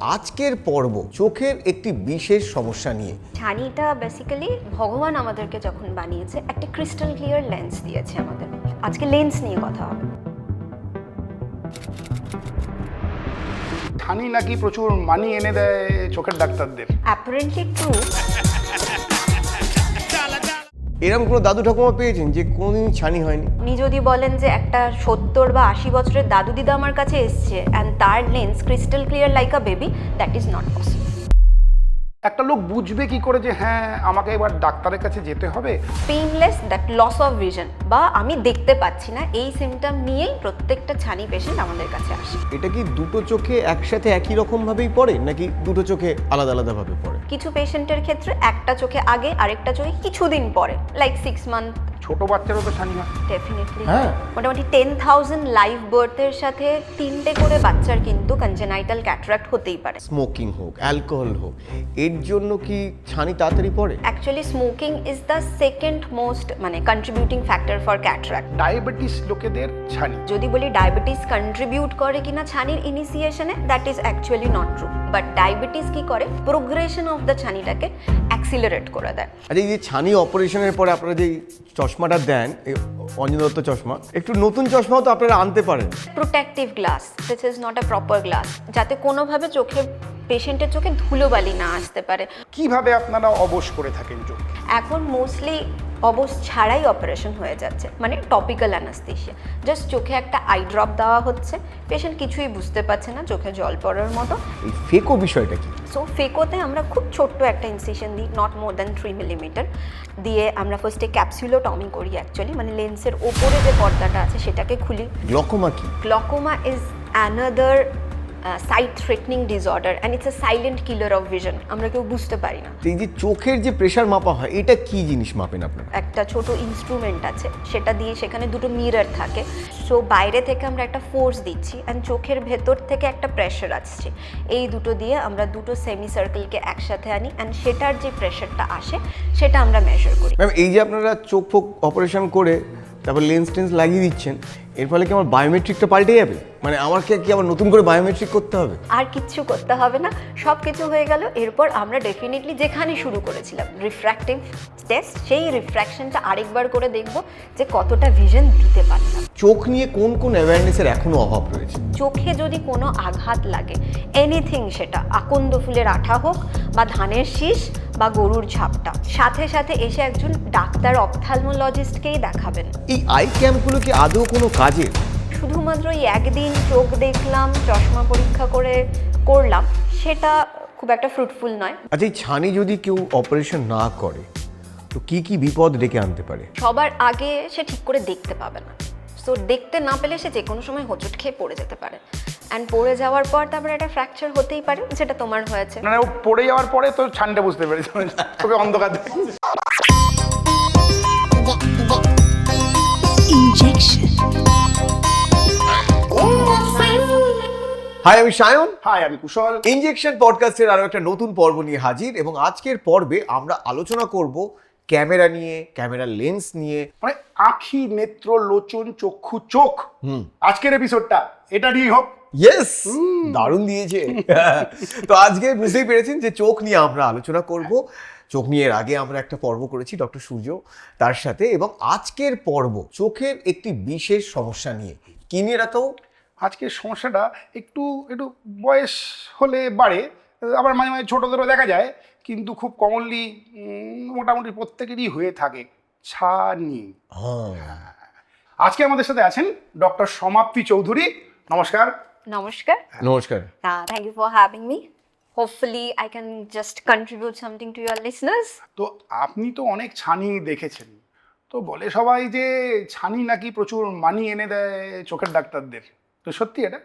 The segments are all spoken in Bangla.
আজকের পর্ব চোখের একটি বিশেষ সমস্যা নিয়ে। ছানিটা বেসিক্যালি ভগবান আমাদেরকে যখন বানিয়েছে একটা ক্রিস্টাল ক্লিয়ার লেন্স দিয়েছে আমাদের। আজকে লেন্স নিয়ে কথা হবে। ছানি নাকি প্রচুর মানি এনে দেয় চোখের ডাক্তারদের। Apparently true. এরকম কোনো দাদু ঠাকুমা পেয়েছেন যে কোনোদিন ছানি হয়নি? আপনি যদি বলেন যে একটা 70 বা 80 বছরের দাদু দিদা আমার কাছে এসছে অ্যান্ড তার lens crystal clear like a baby, that is not possible. একটা লোক বুঝবে কি করে যে হ্যাঁ আমাকে এবার ডাক্তারের কাছে যেতে হবে? Painless, that loss of vision বা আমি দেখতে পাচ্ছি না, এই সিমটম নিয়েই প্রত্যেকটা ছানি পেশেন্ট আমাদের কাছে আসে। এটা কি দুটো চোখে একসাথে একই রকম ভাবেই পড়ে নাকি দুটো চোখে আলাদা আলাদা ভাবে পড়ে? কিছু পেশেন্টের ক্ষেত্রে একটা চোখে আগে আরেকটা চোখে কিছুদিন পরে, লাইক 6 মান্থ। ছোট বাচ্চারও তো ছানি হয়। ডেফিনেটলি। হ্যাঁ। মোটামুটি 10,000 লাইভ বার্থের সাথে 3টে করে বাচ্চার কিন্তু কনজেনাইটাল ক্যাটারাক্ট হতেই পারে। স্মোকিং হোক, অ্যালকোহল হোক, এর জন্য কি ছানি তাড়াতাড়ি পড়ে? Actually smoking is the second most contributing factor for cataract. Diabetes লোকেদের ছানি। যদি বলি ডায়াবেটিস কন্ট্রিবিউট করে কিনা ছানির ইনিশিয়েশনে, that is actually not true. But diabetes কি করে, প্রোগ্রেশন অফ দ্য ছানিটাকে অ্যাক্সিলারেট করে দেয়। আচ্ছা, এই যে ছানি অপারেশনের পরে আপনারা যে চশমাটা দেন, এই অঞ্জন দত্ত চশমা, একটু নতুন চশমাও তো আপনারা আনতে পারেন। Protective glass, this is not a proper glass, যাতে কোনোভাবে চোখে পেশেন্টের চোখে ধুলোবালি না আসতে পারে। কিভাবে আপনারা অবশ করে থাকেন চোখ? এখন মোস্টলি অবশ ছাড়াই অপারেশন হয়ে যাচ্ছে, মানে টপিক্যাল অ্যানাস্থেশিয়া। জাস্ট চোখে একটা আই ড্রপ দেওয়া হচ্ছে, পেশেন্ট কিছুই বুঝতে পারছে না, চোখে জল পড়ার মতো। এই ফেকো বিষয়টা কি? সো ফেকোতে আমরা খুব ছোট্ট একটা ইনসিশন দিই, নট মোর দ্যান 3 মিলিমিটার দিয়ে আমরা ফার্স্টে ক্যাপসুলোটমি করি অ্যাকচুয়ালি, মানে লেন্সের ওপরে যে পর্দাটা আছে সেটাকে খুলি। গ্লকোমা কি? Glaucoma is another sight threatening disorder and it's a silent killer of vision. আমরা কেউ বুঝতে পারি না। এই যে চোখের যে প্রেসার মাপা হয়, এটা কি জিনিস মাপেন আপনারা? একটা ছোট ইনস্ট্রুমেন্ট আছে, সেটা দিয়ে সেখানে দুটো মিরর থাকে। সো বাইরে থেকে আমরা একটা ফোর্স দিচ্ছি অ্যান্ড চোখের ভেতর থেকে একটা প্রেশার আসছে। এই দুটো দিয়ে আমরা দুটো সেমি সার্কেলকে একসাথে আনি অ্যান্ড সেটার যে প্রেশারটা আসে সেটা আমরা মেজার করি। ম্যাম, এই যে আপনারা চোখ ফোক অপারেশন করে তারপর লেন্স টেন্স লাগিয়ে দিচ্ছেন, এর ফলে কি আমার বায়োমেট্রিকটা পাল্টে যাবে? মানে আমাকে কি আবার নতুন করে বায়োমেট্রিক করতে হবে? আর কিচ্ছু করতে হবে না, সব কিছু হয়ে গেল। এরপর আমরা ডেফিনেটলি যেখানে শুরু করেছিলাম রিফ্র্যাক্টিভ টেস্ট, সেই রিফ্র্যাকশনটা আরেকবার করে দেখব যে কতটা ভিশন দিতে পারলাম। চোখ নিয়ে কোন কোন অ্যাওয়ারনেসের এখনো অভাব রয়েছে? চোখে যদি কোনো আঘাত লাগে, এনিথিং, সেটা আকন্দ ফুলের আঠা হোক বা ধানের শীষ বা গরুর ঝাপটা, সাথে সাথে এসে একজন ডাক্তার অপথ্যালমোলজিস্টকেই দেখাবেন। এই আই ক্যাম্পগুলো কি আদৌ কোনো কাজের? শুধুমাত্র এই একদিন চোখ দেখলাম, চশমা পরীক্ষা করে করলাম, সেটা খুব একটা ফ্রুটফুল নয়। আচ্ছা, এই ছানি যদি কেউ অপারেশন না করে তো কি কি বিপদ ডেকে আনতে পারে? সবার আগে সে ঠিক করে দেখতে পাবে না। সো দেখতে না পেলে সে যে কোনো সময় হোঁচট খেয়ে পড়ে যেতে পারে, অ্যান্ড পড়ে যাওয়ার পর তারপরে একটা ফ্র্যাকচার হতেই পারে, যেটা তোমার হয়েছে। মানে ও পড়ে যাওয়ার পরে তো ছানটা বুঝতে পেরেছে, তোকে অন্ধকার দেখে। Injection. হাই, আমি সায়ন। হাই, আমি কুশল। ইনজেকশন পডকাস্টের আরো একটা নতুন পর্ব নিয়ে হাজির, এবং আজকের পর্বে আমরা আলোচনা করব ক্যামেরা নিয়ে, ক্যামেরার লেন্স নিয়ে। মানে আখি, নেত্র, লোচন, চক্ষু, চোখ। আজকের এপিসোডটা এটা নিয়েই হোক। ইয়েস, দারুণ দিয়েছে। তো আজকে বুঝতেই পেরেছেন যে চোখ নিয়ে আমরা আলোচনা করব। চোখ নিয়ে এর আগে আমরা একটা পর্ব করেছি ডক্টর সূর্য তার সাথে, এবং আজকের পর্ব চোখের একটি বিশেষ সমস্যা নিয়ে। কি নিয়ে তো? আজকের সমস্যাটা একটু একটু বয়স হলে বাড়ে, আবার মাঝে মাঝে ছোটদেরও দেখা যায়, কিন্তু খুব কমনলি মোটামুটি প্রত্যেকেরই হয়ে থাকে, ছানি। আজকে আমাদের সাথে আছেন ডক্টর সমাপ্তি চৌধুরী। নমস্কার। নমস্কার। নমস্কার। Thank you for having me. Hopefully I can just contribute something to your listeners. তো আপনি তো অনেক ছানি দেখেছেন, তো বলে সবাই যে ছানি নাকি প্রচুর মানি এনে দেয় চোখের ডাক্তারদের, তো সত্যি এটা?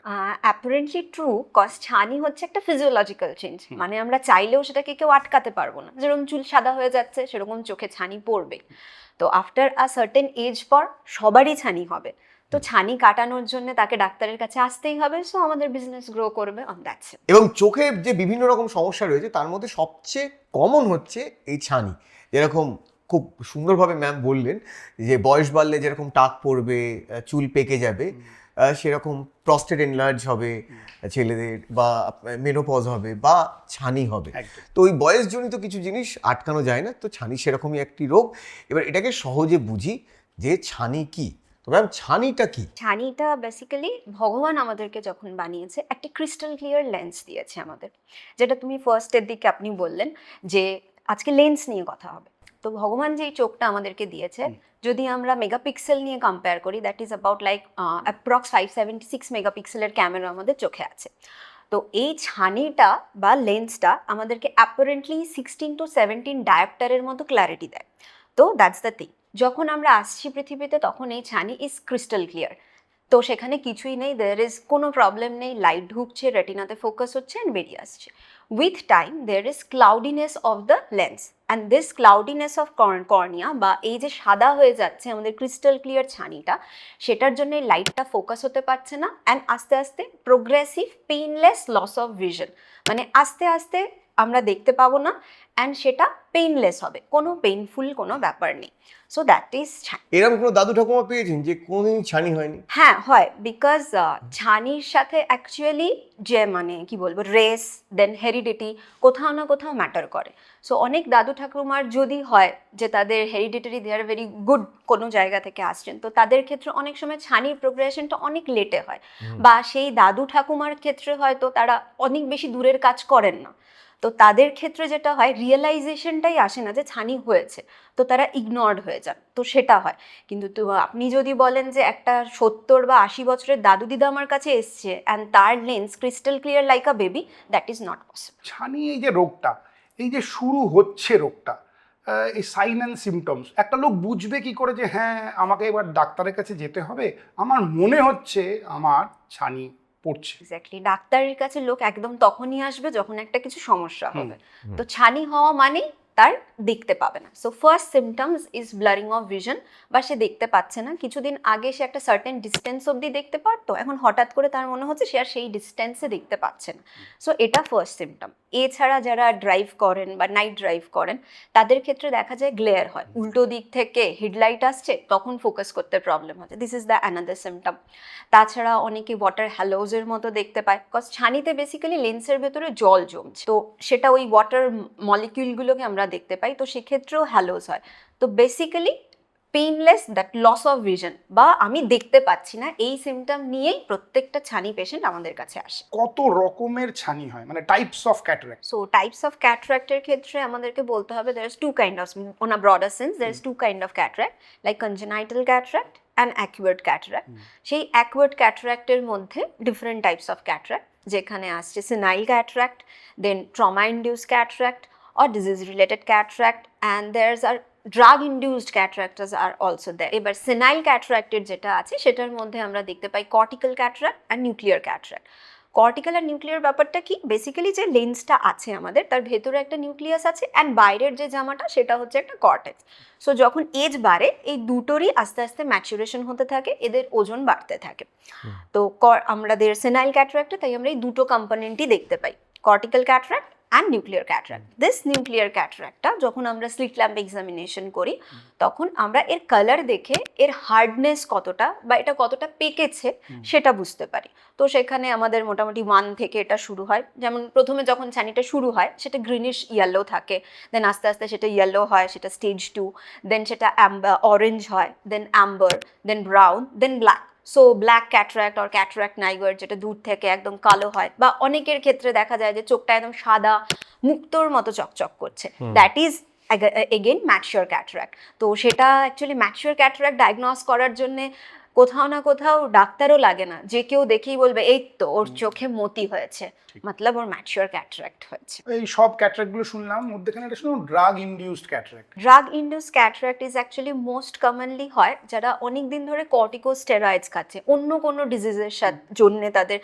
অ্যাপারেন্টলি ট্রু, কজ ছানি হচ্ছে একটা ফিজিওলজিক্যাল চেঞ্জ, মানে আমরা চাইলেও সেটাকে কেউ আটকাতে পারবো না। যেরকম চুল সাদা হয়ে যাচ্ছে, সেরকম চোখে ছানি পড়বে। তো আফটার আ সার্টেন এজ পর সবারই ছানি হবে। তো ছানি কাটানোর জন্য তাকে ডাক্তারের কাছে আসতেই হবে। সো আমাদের বিজনেস গ্রো করবে অন দ্যাটস ইট। এবং চোখে যে বিভিন্ন রকম সমস্যা রয়েছে তার মধ্যে সবচেয়ে কমন হচ্ছে এই ছানি। যেরকম খুব সুন্দরভাবে ম্যাম বললেন যে বয়স বাড়লে যেরকম টাক পড়বে, চুল পেকে যাবে, সেরকম প্রস্টেট এনলার্জ হবে ছেলেদের, বা মেনোপজ হবে, বা ছানি হবে। একদম। তো ওই বয়সজনিত কিছু জিনিস আটকানো যায় না, তো ছানি সেরকমই একটি রোগ। এবার এটাকে সহজে বুঝি যে ছানি কি। তো ম্যাম ছানিটা কি? ছানিটা বেসিক্যালি ভগবান আমাদেরকে যখন বানিয়েছে একটা ক্রিস্টাল ক্লিয়ার লেন্স দিয়েছে আমাদের, যেটা তুমি ফার্স্টের দিকে আপনি বললেন যে আজকে লেন্স নিয়ে কথা হবে। তো ভগবান যে এই চোখটা আমাদেরকে দিয়েছে, যদি আমরা মেগাপিক্সেল নিয়ে কম্পেয়ার করি, that is about like approx 576 মেগাপিক্সেলের ক্যামেরা আমাদের চোখে আছে। তো এই ছানিটা বা লেন্সটা আমাদেরকে অ্যাপারেন্টলি 16 to 17 ডায়োপ্টারের মতো ক্ল্যারিটি দেয়। তো দ্যাটস দ্য থিং, যখন আমরা আসছি পৃথিবীতে তখন এই ছানি ইজ ক্রিস্টাল ক্লিয়ার। তো সেখানে কিছুই নেই, দেয়ার ইজ কোনো প্রবলেম নেই, লাইট ঢুকছে, রেটিনাতে ফোকাস হচ্ছে অ্যান্ড বেরিয়ে আসছে। With time there is cloudiness of the lens, and this cloudiness of cornea বা এই যে সাদা হয়ে যাচ্ছে আমাদের ক্রিস্টাল ক্লিয়ার ছানিটা, সেটার জন্য এই লাইটটা ফোকাস হতে পারছে না, অ্যান্ড আস্তে আস্তে progressive painless loss of vision, মানে আস্তে আস্তে আমরা দেখতে পাবো না, অ্যান্ড সেটা পেইনলেস হবে, কোনো পেইনফুল কোনো ব্যাপার নেই। সো দ্যাট ইজ ছানি। এরকম কোনো দাদু ঠাকুমা পেয়েছেন যে কোনোদিন ছানি হয়নি? হ্যাঁ হয়, বিকজ ছানির সাথে অ্যাকচুয়ালি যে মানে কি বলবো রেস দেন হেরিডিটি কোথাও না কোথাও ম্যাটার করে। সো অনেক দাদু ঠাকুমার যদি হয় যে তাদের hereditary they are very good কোনো জায়গা থেকে আসছেন, তো তাদের ক্ষেত্রে অনেক সময় ছানির প্রোগ্রেশনটা অনেক লেটে হয়, বা সেই দাদু ঠাকুমার ক্ষেত্রে হয়তো তারা অনেক বেশি দূরের কাজ করেন না, তো তাদের ক্ষেত্রে যেটা হয় রিয়েলাইজেশনটাই আসে না যে ছানি হয়েছে, তো তারা ইগনোরড হয়ে যান, তো সেটা হয়। কিন্তু তো আপনি যদি বলেন যে একটা 70 বা 80 বছরের দাদু দিদা আমার কাছে এসছে অ্যান্ড তার lens crystal clear like a baby, that is not possible. ছানি এই যে রোগটা, এই যে শুরু হচ্ছে রোগটা, এই সাইন অ্যান্ড সিমটমস একটা লোক বুঝবে কি করে যে হ্যাঁ আমাকে এবার ডাক্তারের কাছে যেতে হবে, আমার মনে হচ্ছে আমার ছানি পড়ছে? এক্স্যাক্টলি, ডাক্তারের কাছে লোক একদম তখনই আসবে যখন একটা কিছু সমস্যা হবে। তো ছানি হওয়া মানে তার দেখতে পাবে না। So first symptoms is blurring of vision, বা সে দেখতে পাচ্ছে না। কিছুদিন আগে সে একটা সার্টেন ডিস্টেন্স অবধি দেখতে পারতো, এখন হঠাৎ করে তার মনে হচ্ছে সে আর সেই ডিস্টেন্সে দেখতে পাচ্ছে না। সো এটা ফার্স্ট সিমটম। এছাড়া যারা ড্রাইভ করেন বা নাইট ড্রাইভ করেন তাদের ক্ষেত্রে দেখা যায় গ্লেয়ার হয়, উল্টো দিক থেকে হেডলাইট আসছে, তখন ফোকাস করতে প্রবলেম হচ্ছে, this is the another symptom. তাছাড়া অনেকে ওয়াটার হ্যালোজের মতো দেখতে পায়, বিকজ ছানিতে বেসিক্যালি লেন্সের ভেতরে জল জমছে, তো সেটা ওই ওয়াটার মলিকিউলগুলোকে আমরা দেখতে পাই, তো সেক্ষেত্রেও হ্যালোজ হয়। তো basically painless that loss of vision বা আমি দেখতে পাচ্ছি না, এই সিমটম নিয়েই প্রত্যেকটা ছানি পেশেন্ট আমাদের কাছে আসে। কত রকমের ছানি হয়, মানে types of cataract? So types of ক্যাটারাক্টের ক্ষেত্রে আমাদেরকে বলতে হবে there is two kind of, on a broader sense there is two kind of cataract, like congenital cataract and acquired cataract. সেই acquired cataract এর মধ্যে different types of cataract, যেখানে আসছে senile cataract, then trauma induced cataract or disease related cataract, and there's a drug induced cataracts are also there. এবার senile cataract এর যেটা আছে সেটার মধ্যে আমরা দেখতে পাই cortical cataract and nuclear cataract. Cortical আর নিউক্লিয়ার ব্যাপারটা কি, বেসিক্যালি যে লেন্সটা আছে আমাদের তার ভেতরে একটা নিউক্লিয়াস আছে, অ্যান্ড বাইরের যে জামাটা সেটা হচ্ছে একটা কর্টেক্স। সো যখন এজ বাড়ে এই দুটোরই আস্তে আস্তে ম্যাচুরেশন হতে থাকে, এদের ওজন বাড়তে থাকে। তো আমাদের সেনাইল ক্যাটারাক্টে তাই আমরা এই দুটো কম্পোনেন্টই দেখতে পাই, cortical cataract and nuclear cataract. This nuclear ক্যাটারাক্টটা যখন আমরা স্লিট ল্যাম্প এক্সামিনেশন করি তখন আমরা এর কালার দেখে এর হার্ডনেস কতটা বা এটা কতটা পেকেছে সেটা বুঝতে পারি। তো সেখানে আমাদের মোটামুটি 1 থেকে এটা শুরু হয়, যেমন প্রথমে যখন ছানিটা শুরু হয় সেটা গ্রিনিশ ইয়েলো থাকে, দেন আস্তে আস্তে সেটা ইয়েলো হয়, সেটা স্টেজ 2, দেন সেটা অরেঞ্জ হয়, then amber, then brown, then black. So black cataract or cataract niger, যেটা দূর থেকে একদম কালো হয়, বা অনেকের ক্ষেত্রে দেখা যায় যে চোখটা একদম সাদা মুক্তোর মতো চকচক করছে, that is again mature cataract. তো সেটা অ্যাকচুয়ালি ম্যাচিওর ক্যাটারাক্ট ডায়াগনোস করার জন্যে কোথাও না কোথাও ডাক্তারও লাগে না, যে কেউ দেখেই বলবে এই তো ওর চোখে মতি হয়েছে, মতলব ওর ম্যাচিওর ক্যাটারাক্ট হয়েছে। এই সব ক্যাটারাক্টগুলো শুনলাম, মধ্যেখানে একটা শুনলাম drug induced cataract. Drug induce cataract is actually most commonly হয় যারা অনেক দিন ধরে কর্টিকোস্টেরয়েডস খাচ্ছে, অন্য কোনো ডিজিজের জন্য তাদের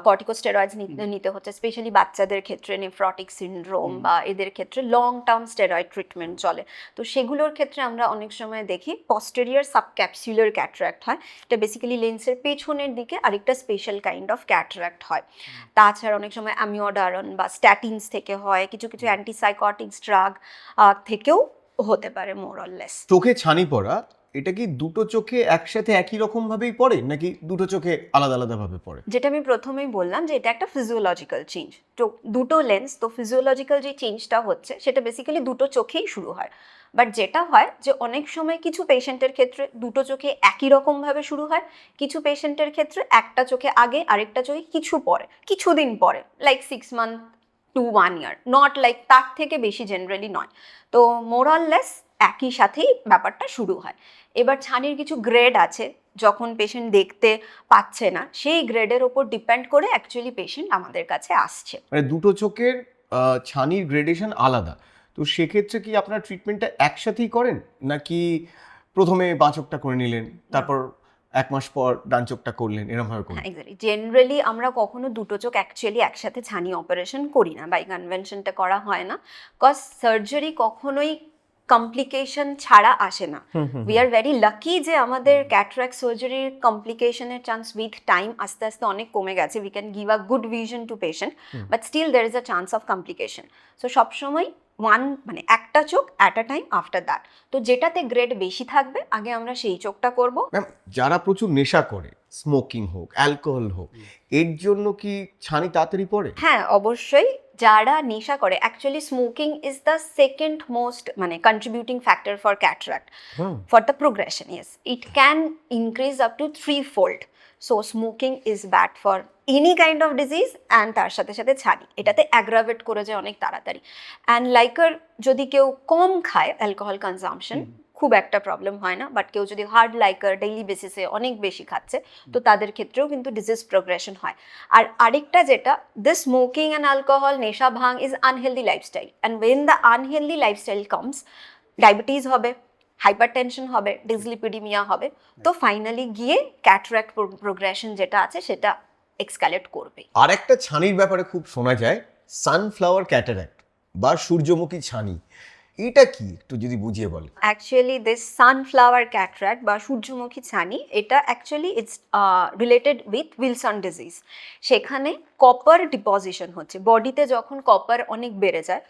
কর্টিকোস্টেরয়েডস নিতে হচ্ছে, স্পেশালি বাচ্চাদের ক্ষেত্রে নেফ্রটিক সিনড্রোম বা এদের ক্ষেত্রে লং টার্ম স্টেরয়েড ট্রিটমেন্ট চলে। তো সেগুলোর ক্ষেত্রে আমরা অনেক সময় দেখি পস্টেরিয়র সাবক্যাপসুলার ক্যাটারাক্ট হয়, এটা বেসিক্যালি লেন্সের পেছনের দিকে আরেকটা স্পেশাল কাইন্ড অফ ক্যাটারাক্ট হয়। তাছাড়া অনেক সময় অ্যামিওডারন বা স্ট্যাটিনস থেকে হয়, কিছু কিছু অ্যান্টিসাইকটিক্স ড্রাগ থেকেও হতে পারে মোর অর লেস। চোখে ছানি পড়া, এটা কি দুটো চোখে একসাথে একই রকম ভাবেই পড়ে নাকি দুটো চোখে আলাদা আলাদা ভাবে পড়ে? যেটা আমি প্রথমেই বললাম যে এটা একটা ফিজিওলজিক্যাল চেঞ্জ। তো দুটো লেন্স, তো ফিজিওলজিক্যাল যে চেঞ্জটা হচ্ছে সেটা বেসিক্যালি দুটো চোখেই শুরু হয়। বাট যেটা হয় যে অনেক সময় কিছু পেশেন্টের ক্ষেত্রে দুটো চোখে একই রকমভাবে শুরু হয়, কিছু পেশেন্টের ক্ষেত্রে একটা চোখে আগে আরেকটা চোখে কিছুদিন পরে, like 6 month to 1 year, not like তার থেকে বেশি জেনারেলি নয়। তো মোর অর লেস একই সাথেই ব্যাপারটা শুরু হয়। এবার ছানির কিছু গ্রেড আছে, যখন পেশেন্ট দেখতে পাচ্ছে না সেই গ্রেডের ওপর ডিপেন্ড করে অ্যাকচুয়ালি পেশেন্ট আমাদের কাছে আসছে। মানে দুটো চোখের ছানির গ্রেডেশন আলাদা, তো সেক্ষেত্রে কি আপনার ট্রিটমেন্টটা একসাথেই করেন নাকি প্রথমে বাঁ চোখটা করে নিলেন তারপর 1 মাস পর ডান চোখটা করলেন, এরকম ভাবে করেন? এক্স্যাক্টলি, জেনারেলি আমরা কখনো দুটো চোখ অ্যাকচুয়ালি একসাথে ছানি অপারেশন করি না, বাই কনভেনশনটা করা হয় না, কজ সার্জারি কখনোই কমপ্লিকেশন ছাড়া আসে না। উই আর ভেরি লাকি যে আমাদের ক্যাটারাক্ট সার্জারির কমপ্লিকেশনের চান্স উইথ টাইম আস্তে আস্তে অনেক কমে গেছে। We can give a good vision to patient, but still there is a chance of complication. So সবসময় মানে একটা চোখ at a time after that. তো যেটাতে গ্রেড বেশি থাকবে আগে আমরা সেই চোখটা করব। ম্যাম, যারা প্রচুর নেশা করে, স্মোকিং হোক অ্যালকোহল হোক, এর জন্য কি ছানি তাড়াতাড়ি পড়ে? হ্যাঁ, অবশ্যই। যারা নেশা করে, actually smoking is the second most মানে contributing factor for cataract, for the progression. Yes, it can increase up to 3-fold. So smoking is bad for any kind of disease, and তার সাথে সাথে ছানি এটাতে অ্যাগ্রাভেট করে যায় অনেক তাড়াতাড়ি। অ্যান্ড লাইকার যদি কেউ কম খায় অ্যালকোহল কনজাম্পশন, খুব একটা প্রবলেম হয় না, বাট কেউ যদি হার্ড লাইকার ডেইলি বেসিসে অনেক বেশি খাচ্ছে, তো তাদের ক্ষেত্রেও কিন্তু ডিজিজ প্রোগ্রেশন হয়। আর আরেকটা যেটা, দিস স্মোকিং অ্যান্ড অ্যালকোহল, নেশা ভাঙ is unhealthy lifestyle, and when the unhealthy lifestyle comes, diabetes হবে, হাইপারটেনশন হবে, ডিসলিপিডিমিয়া হবে, তো ফাইনালি গিয়ে ক্যাটারাক্ট প্রোগ্রেশন যেটা আছে সেটা এক্সকালেট করবে। আর একটা ছানির ব্যাপারে খুব শোনা যায়, সানফ্লাওয়ার ক্যাটারাক্ট বা সূর্যমুখী ছানি, এটা কি একটু যদি বুঝিয়ে বলেন? অ্যাকচুয়ালি দিস সানফ্লাওয়ার ক্যাটারাক্ট বা সূর্যমুখী ছানি, এটা actually it's related with Wilson disease. সেখানে কপার ডিপোজিশন হচ্ছে বডিতে, যখন কপার অনেক বেড়ে যায়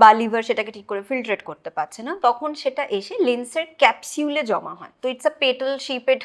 বা লিভার সেটাকে ঠিক করে ফিল্ট্রেট করতে পারছে না, তখন সেটা এসে লেন্সের ক্যাপসিউলে জমা হয়। তো ইটস আ পেটাল শেপেড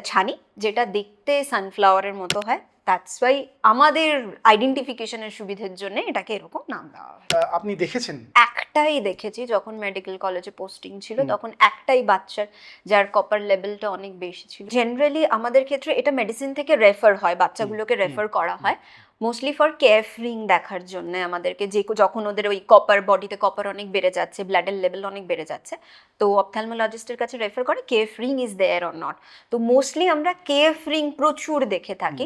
ছানি, যেটা দেখতে সানফ্লাওয়ারের মতো হয়। দ্যাটস ওয়াই আমাদের আইডেন্টিফিকেশনের সুবিধার জন্য এটাকে এরকম নাম দেওয়া হয়। আপনি দেখেছেন? একটাই দেখেছি, যখন মেডিকেল কলেজে পোস্টিং ছিল তখন একটাই বাচ্চার যার কপার লেভেলটা অনেক বেশি ছিল। জেনারেলি আমাদের ক্ষেত্রে এটা মেডিসিন থেকে রেফার হয়, বাচ্চাগুলোকে রেফার করা হয় মোস্টলি ফর কেফরিং দেখার জন্য আমাদেরকে, যে যখন ওদের ওই কপার বডিতে কপার অনেক বেড়ে যাচ্ছে, ব্লাডের লেভেল অনেক বেড়ে যাচ্ছে, তো অপথ্যালমোলজিস্টের কাছে রেফার করে কেফরিং ইজ দেয়ার অর নট। তো মোস্টলি আমরা কেফরিং প্রচুর দেখে থাকি।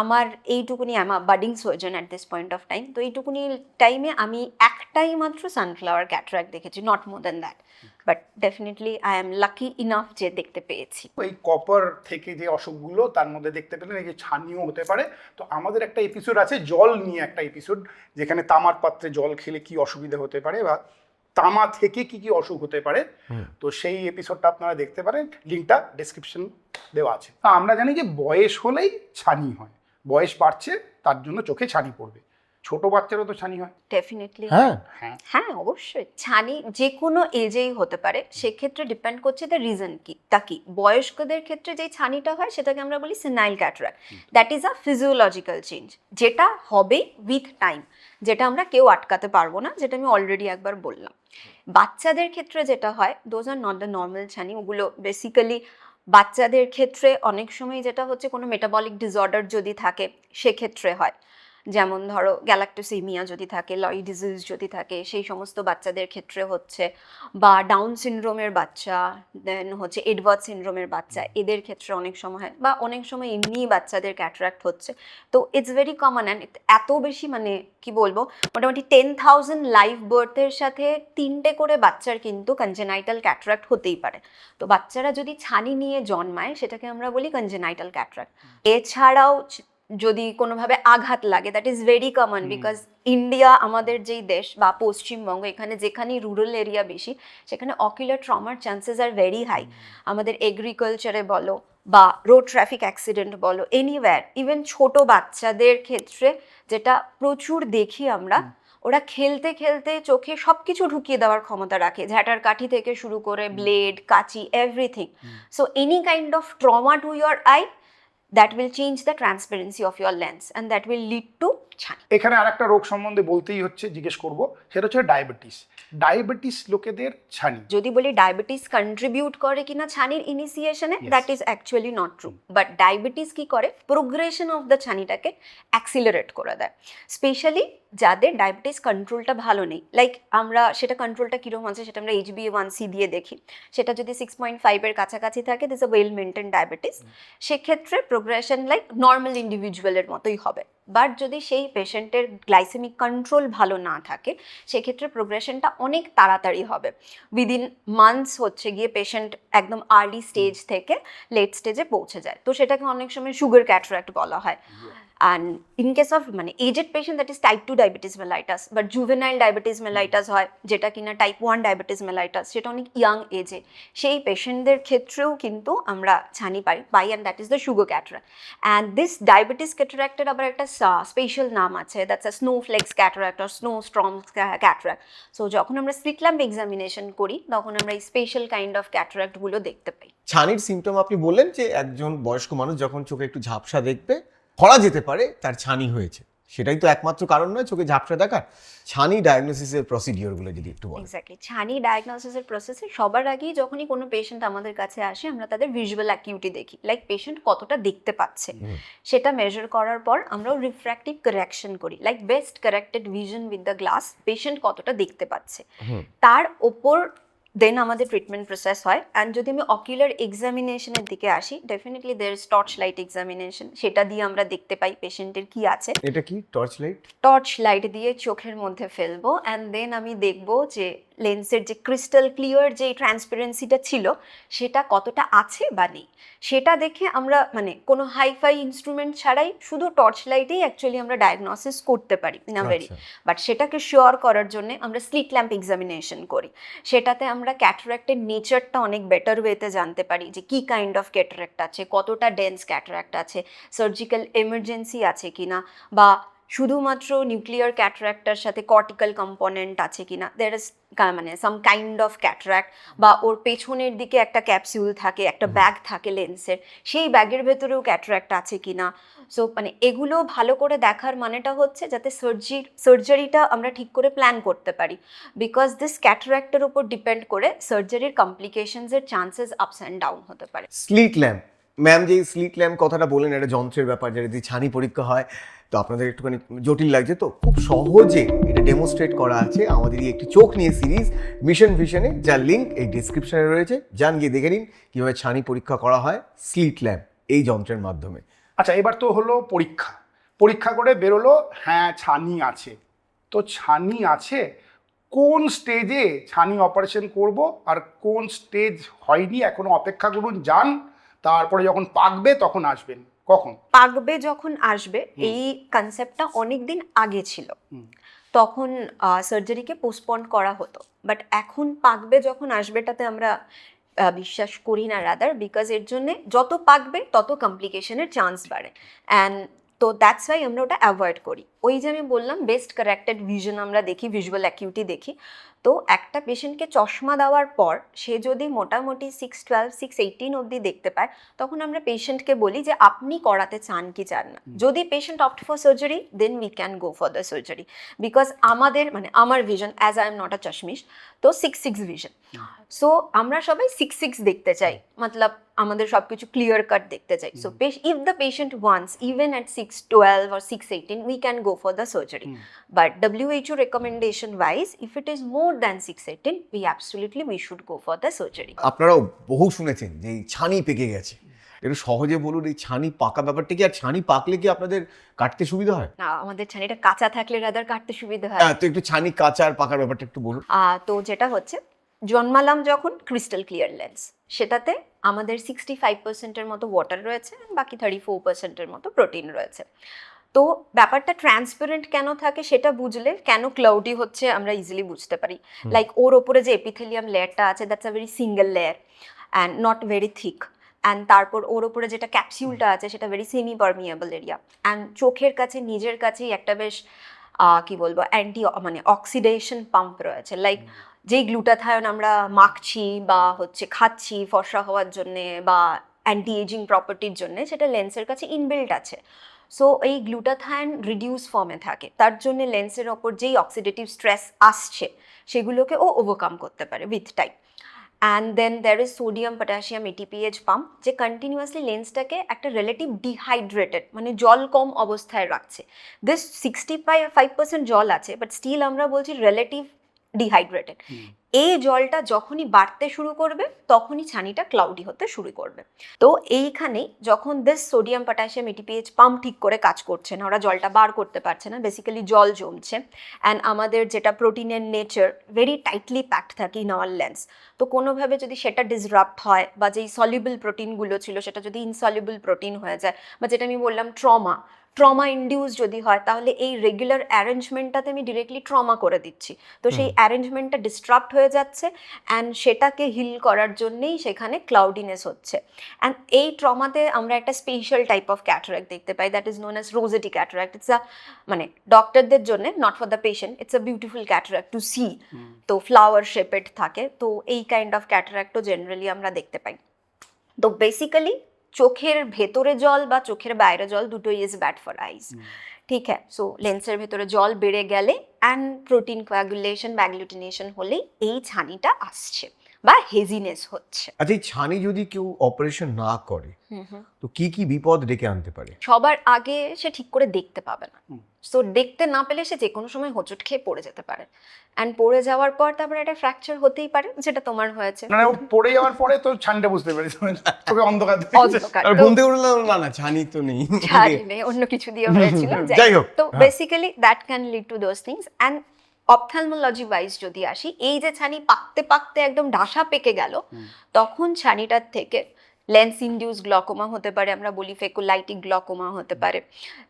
আমার এইটুকুনি, আমার budding surgeon at this point of time, তো এইটুকুনি টাইমে আমি একটাই মাত্র সানফ্লাওয়ার ক্যাটারাক্ট দেখেছি, not more than that, but definitely I am lucky enough যে দেখতে পেয়েছি। এই কপার থেকে যে অসুখগুলো তার মধ্যে দেখতে পেলেন এই যে ছানিও হতে পারে। তো আমাদের একটা এপিসোড আছে জল নিয়ে, একটা এপিসোড যেখানে তামার পাত্রে জল খেলে কি অসুবিধা হতে পারে বা তামা থেকে কি কি অসুখ হতে পারে, তো সেই এপিসোডটা আপনারা দেখতে পারেন, লিঙ্কটা ডেসক্রিপশন দেওয়া আছে। তা আমরা জানি যে বয়স হলেই ছানি হয়, বয়স বাড়ছে তার জন্য চোখে ছানি পড়বে, ছোট বাচ্চারও তো ছানি হয়। ডেফিনেটলি হ্যাঁ, হ্যাঁ, অবশ্যই। ছানি যে কোনো এজেই হতে পারে, সেক্ষেত্রে ডিপেন্ড করছে দ্য রিজন কি তা কি। বয়স্কদের ক্ষেত্রে যে ছানিটা হয় সেটাকে আমরা বলি senile cataract, that is a physiological change, যেটা হবে উইথ টাইম, যেটা আমরা কেউ আটকাতে পারবো না, যেটা আমি অলরেডি একবার বললাম। বাচ্চাদের ক্ষেত্রে যেটা হয়, those are not the normal ছানি, ওগুলো বেসিক্যালি বাচ্চাদের ক্ষেত্রে অনেক সময় যেটা হচ্ছে কোনো মেটাবলিক ডিসঅর্ডার যদি থাকে সেক্ষেত্রে হয়, যেমন ধরো গ্যালাক্টোসিমিয়া যদি থাকে, লরি ডিজিজ যদি থাকে, সেই সমস্ত বাচ্চাদের ক্ষেত্রে হচ্ছে, বা ডাউন সিনড্রোমের বাচ্চা, দেন হচ্ছে এডওয়ার্ড সিনড্রোমের বাচ্চা, এদের ক্ষেত্রে অনেক সময় হয়, বা অনেক সময় এমনি বাচ্চাদের ক্যাটারাক্ট হচ্ছে। তো ইটস ভেরি কমন, অ্যান্ড এত বেশি মানে কি বলবো, মোটামুটি 10,000 লাইভ বার্থের সাথে 3টে করে বাচ্চার কিন্তু কনজেনাইটাল ক্যাটারাক্ট হতেই পারে। তো বাচ্চারা যদি ছানি নিয়ে জন্মায় সেটাকে আমরা বলি কনজেনাইটাল ক্যাটারাক্ট। এছাড়াও যদি কোনোভাবে আঘাত লাগে, that is very common, because India আমাদের যেই দেশ বা পশ্চিমবঙ্গ, এখানে যেখানেই রুরাল এরিয়া বেশি, সেখানে অকুলার ট্রমার চান্সেস আর ভেরি হাই। আমাদের এগ্রিকালচারে বলো বা রোড ট্রাফিক অ্যাক্সিডেন্ট বলো, এনিওয়্যার, ইভেন ছোট বাচ্চাদের ক্ষেত্রে যেটা প্রচুর দেখি আমরা, ওরা খেলতে খেলতে চোখে সবকিছু ঢুকিয়ে দেওয়ার ক্ষমতা রাখে, ঝাঁটার কাঠি থেকে শুরু করে ব্লেড, কাঁচি, everything. So any kind of trauma to your I, that will change the transparency of your lens and that will lead to ছানি। এখানে আরেকটা রোগ সম্বন্ধে বলতেই হচ্ছে, জিজ্ঞেস করব, সেটা হচ্ছে ডায়াবেটিস। ডায়াবেটিস লোকেদের ছানি। যদি বলি ডায়াবেটিস কন্ট্রিবিউট করে কিনা ছানির ইনিশিয়েশনে, Yes. That is actually not true. But diabetes কি করে, প্রোগ্রেশন অফ দ্য ছানিটাকে অ্যাক্সিলারেট করে দেয়। স্পেশালি যাদের ডায়াবেটিস কন্ট্রোলটা ভালো নেই, লাইক আমরা সেটা কন্ট্রোলটা কীরকম আছে সেটা আমরা HbA1c দিয়ে দেখি, সেটা যদি 6.5-এর কাছাকাছি থাকে, this a well maintain diabetes, সেক্ষেত্রে প্রোগ্রেশন লাইক নর্মাল ইন্ডিভিজুয়ালের মতোই হবে। বাট যদি সেই পেশেন্টের গ্লাইসেমিক কন্ট্রোল ভালো না থাকে, সেক্ষেত্রে প্রোগ্রেশনটা অনেক তাড়াতাড়ি হবে, উইদিন মান্থস হচ্ছে গিয়ে পেশেন্ট একদম আর্লি স্টেজ থেকে লেট স্টেজে পৌঁছে যায়। তো সেটাকে অনেক সময় সুগার ক্যাটারাক্ট বলা হয়। অ্যান্ড ইন কেস অফ মানে aged patient, that is type 2 diabetes mellitus, but juvenile diabetes mellitus হয়, যেটা কিনা টাইপ 1 ডায়াবেটিস মেলাইটাস, সেটা অনেক ইয়াং এজে। সেই পেশেন্টদের ক্ষেত্রেও কিন্তু আমরা ছানি পাই, and that is the sugar cataract. And this diabetes ক্যাটারাক্টের আবার একটা স্পেশাল নাম আছে, that's a snowflakes cataract or snow storm cataract. So যখন আমরা স্লিট ল্যাম্প এক্সামিনেশন করি, তখন আমরা এই স্পেশাল কাইন্ড অফ ক্যাটারাক্টগুলো দেখতে পাই। ছানির সিমটম আপনি বললেন যে একজন বয়স্ক মানুষ যখন চোখে একটু ঝাপসা দেখবে, ধরা যেতে পারে তার ছানি হয়েছে। সেটাই তো একমাত্র কারণ নয় চোখে ঝাপসা দেখার। ছানি ডায়াগনোসিসের প্রসিডিওরগুলো যদি একটু বলেন। এক্স্যাক্টলি, ছানি ডায়াগনোসিসের প্রসেসে সবার আগেই যখনই কোনো পেশেন্ট আমাদের কাছে আসে, আমরা তাদের ভিজুয়াল অ্যাকিউটি দেখি, লাইক পেশেন্ট কতটা দেখতে পাচ্ছে সেটা মেজার করার পর আমরাও রিফ্র্যাক্টিভ কারেকশন করি, like best corrected vision with the glass, patient কতটা দেখতে পাচ্ছে তার ওপর দেন আমাদের ট্রিটমেন্ট প্রসেস হয়। অ্যান্ড যদি আমি অকুলার এক্সামিনেশনের দিকে আসি, definitely there is torch light examination, সেটা দিয়ে আমরা দেখতে পাই পেশেন্টের কি আছে। এটা কি টর্চ লাইট? টর্চ লাইট দিয়ে চোখের মধ্যে ফেলবো, অ্যান্ড দেন আমি দেখবো যে লেন্সের যে ক্রিস্টাল ক্লিয়ার যে ট্রান্সপারেন্সিটা ছিল সেটা কতটা আছে বা নেই। সেটা দেখে আমরা মানে কোনো হাইফাই ইনস্ট্রুমেন্ট ছাড়াই শুধু টর্চ লাইটেই অ্যাকচুয়ালি আমরা ডায়াগনোসিস করতে পারি ইন আ ভেরি। বাট সেটাকে শিওর করার জন্য আমরা স্লিট ল্যাম্প এক্সামিনেশন করি, সেটাতে আমরা ক্যাটারাক্টের নেচারটা অনেক বেটার ওয়েতে জানতে পারি, যে কী কাইন্ড অফ ক্যাটারাক্ট আছে, কতটা ডেন্স ক্যাটারাক্ট আছে, সার্জিক্যাল এমার্জেন্সি আছে কিনা, বা শুধুমাত্র নিউক্লিয়ার ক্যাটারাক্টার সাথে কর্টিক্যাল কম্পোনেন্ট আছে কিনা, দের ইজ মানে সাম কাইন্ড অফ ক্যাটারাক্ট, বা ওর পেছনের দিকে একটা ক্যাপসিউল থাকে, একটা ব্যাগ থাকে লেন্সের, সেই ব্যাগের ভেতরেও ক্যাটারাক্ট আছে কিনা। সো মানে এগুলো ভালো করে দেখার মানেটা হচ্ছে যাতে সার্জারিটা আমরা ঠিক করে প্ল্যান করতে পারি, বিকজ দিস ক্যাটারাক্টের উপর ডিপেন্ড করে সার্জারির কমপ্লিকেশনসের চান্সেস আপস অ্যান্ড ডাউন হতে পারে। স্লিট ল্যাম্প, ম্যাম যে স্লিট ল্যাম্প কথাটা বলেন, এটা যন্ত্রের ব্যাপার, যেটা দিয়ে ছানি পরীক্ষা হয়, তো আপনাদের একটুখানি জটিল লাগছে, তো খুব সহজে এটা ডেমনস্ট্রেট করা আছে আমাদের এই একটি চোখ নিয়ে সিরিজ মিশন ভিশনে, যার লিঙ্ক এই ডিসক্রিপশনে রয়েছে, যান গিয়ে দেখে নিন কীভাবে ছানি পরীক্ষা করা হয় স্লিট ল্যাম্প এই যন্ত্রের মাধ্যমে। আচ্ছা, এবার তো হলো পরীক্ষা করে বেরোলো হ্যাঁ ছানি আছে। তো ছানি আছে, কোন স্টেজে ছানি অপারেশন করব আর কোন স্টেজ হয়নি এখনো অপেক্ষা করুন, যান, তারপরে যখন পাকবে তখন আসবেন। কখন পাকবে যখন আসবে, এই কনসেপ্টটা অনেক দিন আগে ছিল, তখন সার্জারিকে পোস্টপন্ড করা হতো। বাট এখন পাকবে যখন আসবেটাতে আমরা বিশ্বাস করি না, রাদার, বিকজ এর জন্যে যত পাকবে তত কমপ্লিকেশনের চান্স বাড়ে। অ্যান্ড তো দ্যাটস ওয়াই আমরা ওটা অ্যাভয়েড করি। ওই যে আমি বললাম বেস্ট কারেক্টেড ভিশন আমরা দেখি, ভিজুয়াল অ্যাকিউটি দেখি। তো একটা পেশেন্টকে চশমা দেওয়ার পর সে যদি মোটামুটি 612, 618 অবধি দেখতে পায়, তখন আমরা পেশেন্টকে বলি যে আপনি করাতে চান কি চান না। যদি patient opt for surgery, then we can go for the surgery, because আমাদের মানে আমার vision, as I am not a চশমিশ, তো 6-6 ভিশন। সো আমরা সবাই 6-6 দেখতে চাই, মতলব আমাদের সব কিছু ক্লিয়ার কাট দেখতে চাই। So if the patient wants even at 612 or 618, we can go for the surgery. But WHO recommendation wise, if it is more than 618, we should go for the surgery. আপনারাও বহু শুনেছেন যে এই ছানি পেকে গেছে, একটু সহজে বলুন এই ছানি পাকা ব্যাপারটা কি, আর ছানি পাকলে কি আপনাদের কাটতে সুবিধা হয়? না, আমাদের ছানিটা কাঁচা থাকলে রাদার কাটতে সুবিধা হয়। তো একটু ছানি কাঁচা আর পাকার ব্যাপারটা একটু বলুন। তো যেটা হচ্ছে, জন্মালাম যখন ক্রিস্টাল ক্লিয়ার লেন্স, সেটাতে আমাদের 65%-এর মতো ওয়াটার রয়েছে, বাকি 34%-এর মতো প্রোটিন রয়েছে। তো ব্যাপারটা ট্রান্সপারেন্ট কেন থাকে সেটা বুঝলে কেন ক্লাউডি হচ্ছে আমরা ইজিলি বুঝতে পারি। লাইক ওর ওপরে যে এপিথেলিয়াম লেয়ারটা আছে, that's a very single layer and not very thick. And তারপর ওর ওপরে যেটা ক্যাপসিউলটা আছে সেটা very semi permeable area. And চোখের কাছে নিজের কাছেই একটা বেশ কি বলবো মানে অক্সিডেশন পাম্প রয়েছে, লাইক যেই গ্লুটাথায়ন আমরা মাখছি বা হচ্ছে খাচ্ছি ফর্সা হওয়ার জন্যে বা অ্যান্টি এজিং প্রপার্টির জন্যে, সেটা লেন্সের কাছে ইনবিল্ট আছে। সো এই গ্লুটাথায়ন রিডিউস ফর্মে থাকে, তার জন্য লেন্সের ওপর যেই অক্সিডেটিভ স্ট্রেস আসছে সেগুলোকে ও ওভারকাম করতে পারে with time. And then there is sodium potassium ATPase pump, যে কন্টিনিউয়াসলি লেন্সটাকে একটা রিলেটিভ ডিহাইড্রেটেড মানে জল কম অবস্থায় রাখছে। দিস 65% জল আছে, বাট স্টিল আমরা বলছি রিলেটিভ ডিহাইড্রেটেড। এই জলটা যখনই বাড়তে শুরু করবে তখনই ছানিটা ক্লাউডি হতে শুরু করবে। তো এইখানে যখন this sodium potassium ATPase pump ঠিক করে কাজ করছে না, ওরা জলটা বার করতে পারছে না, বেসিক্যালি জল জমছে। অ্যান্ড আমাদের যেটা প্রোটিনের নেচার ভেরি টাইটলি প্যাকড থাকে ইন আওয়ার লেন্স, তো কোনোভাবে যদি সেটা ডিসরাপ্ট হয় বা যেই সলিউবল প্রোটিনগুলো ছিল সেটা যদি ইনসলিউবল প্রোটিন হয়ে যায়, বা যেটা আমি বললাম ট্রমা ইনডিউস যদি হয়, তাহলে এই রেগুলার অ্যারেঞ্জমেন্টটাতে আমি ডিরেক্টলি ট্রমা করে দিচ্ছি। তো সেই অ্যারেঞ্জমেন্টটা ডিস্ট্রাপ্ট হয়ে যাচ্ছে অ্যান্ড সেটাকে হিল করার জন্যেই সেখানে ক্লাউডিনেস হচ্ছে। অ্যান্ড এই ট্রমাতে আমরা একটা স্পেশাল টাইপ অফ ক্যাটারাক্ট দেখতে পাই, that is known as rosette cataract. It's a মানে ডক্টরদের জন্য, not for the patient, it's a beautiful cataract to see. তো ফ্লাওয়ার শেপেড থাকে, তো এই কাইন্ড অফ ক্যাটারাক্টও জেনারেলি আমরা দেখতে পাই। তো বেসিক্যালি চোখের ভেতরে জল বা চোখের বাইরে জল দুটোই ইজ ব্যাড ফর আইজ, ঠিক হ্যাঁ। সো লেন্সের ভেতরে জল বেড়ে গেলে অ্যান্ড প্রোটিন কোয়াগুলেশন বা অ্যাগ্লুটিনেশন হলেই এই ছানিটা আসছে বা হেজিনেস হচ্ছে। আচ্ছা, এই ছানি যদি কেউ অপারেশন না করে তো কি কি বিপদ ডেকে আনতে পারে? সবার আগে সে ঠিক করে দেখতে পাবে না, সো দেখতে না পেলে সে যে কোনো সময় হোঁচট খেয়ে পড়ে যেতে পারে। অ্যান্ড পড়ে যাওয়ার পর তারপরে একটা ফ্র্যাকচার হতেই পারে, যেটা তোমার হয়েছে। মানে ও পড়ে যাওয়ার পরে তো ছানটা বুঝতে পারি, তোকে অন্ধকার অন্ধকার আর ঘুম থেকে উঠলাম, না না ছানি তো নেই, ছানি নেই, অন্য কিছু দিয়ে হয়েছিল। যাই হোক, তো basically that can lead to those things. And ophthalmology wise যদি আসি, এই যে ছানি পাকতে পাকতে একদম ডাসা পেকে গেল, তখন ছানিটার থেকে লেন্স ইনডিউস গ্লকোমা হতে পারে, আমরা বলি ফেকোলাইটিক গ্লকোমা হতে পারে,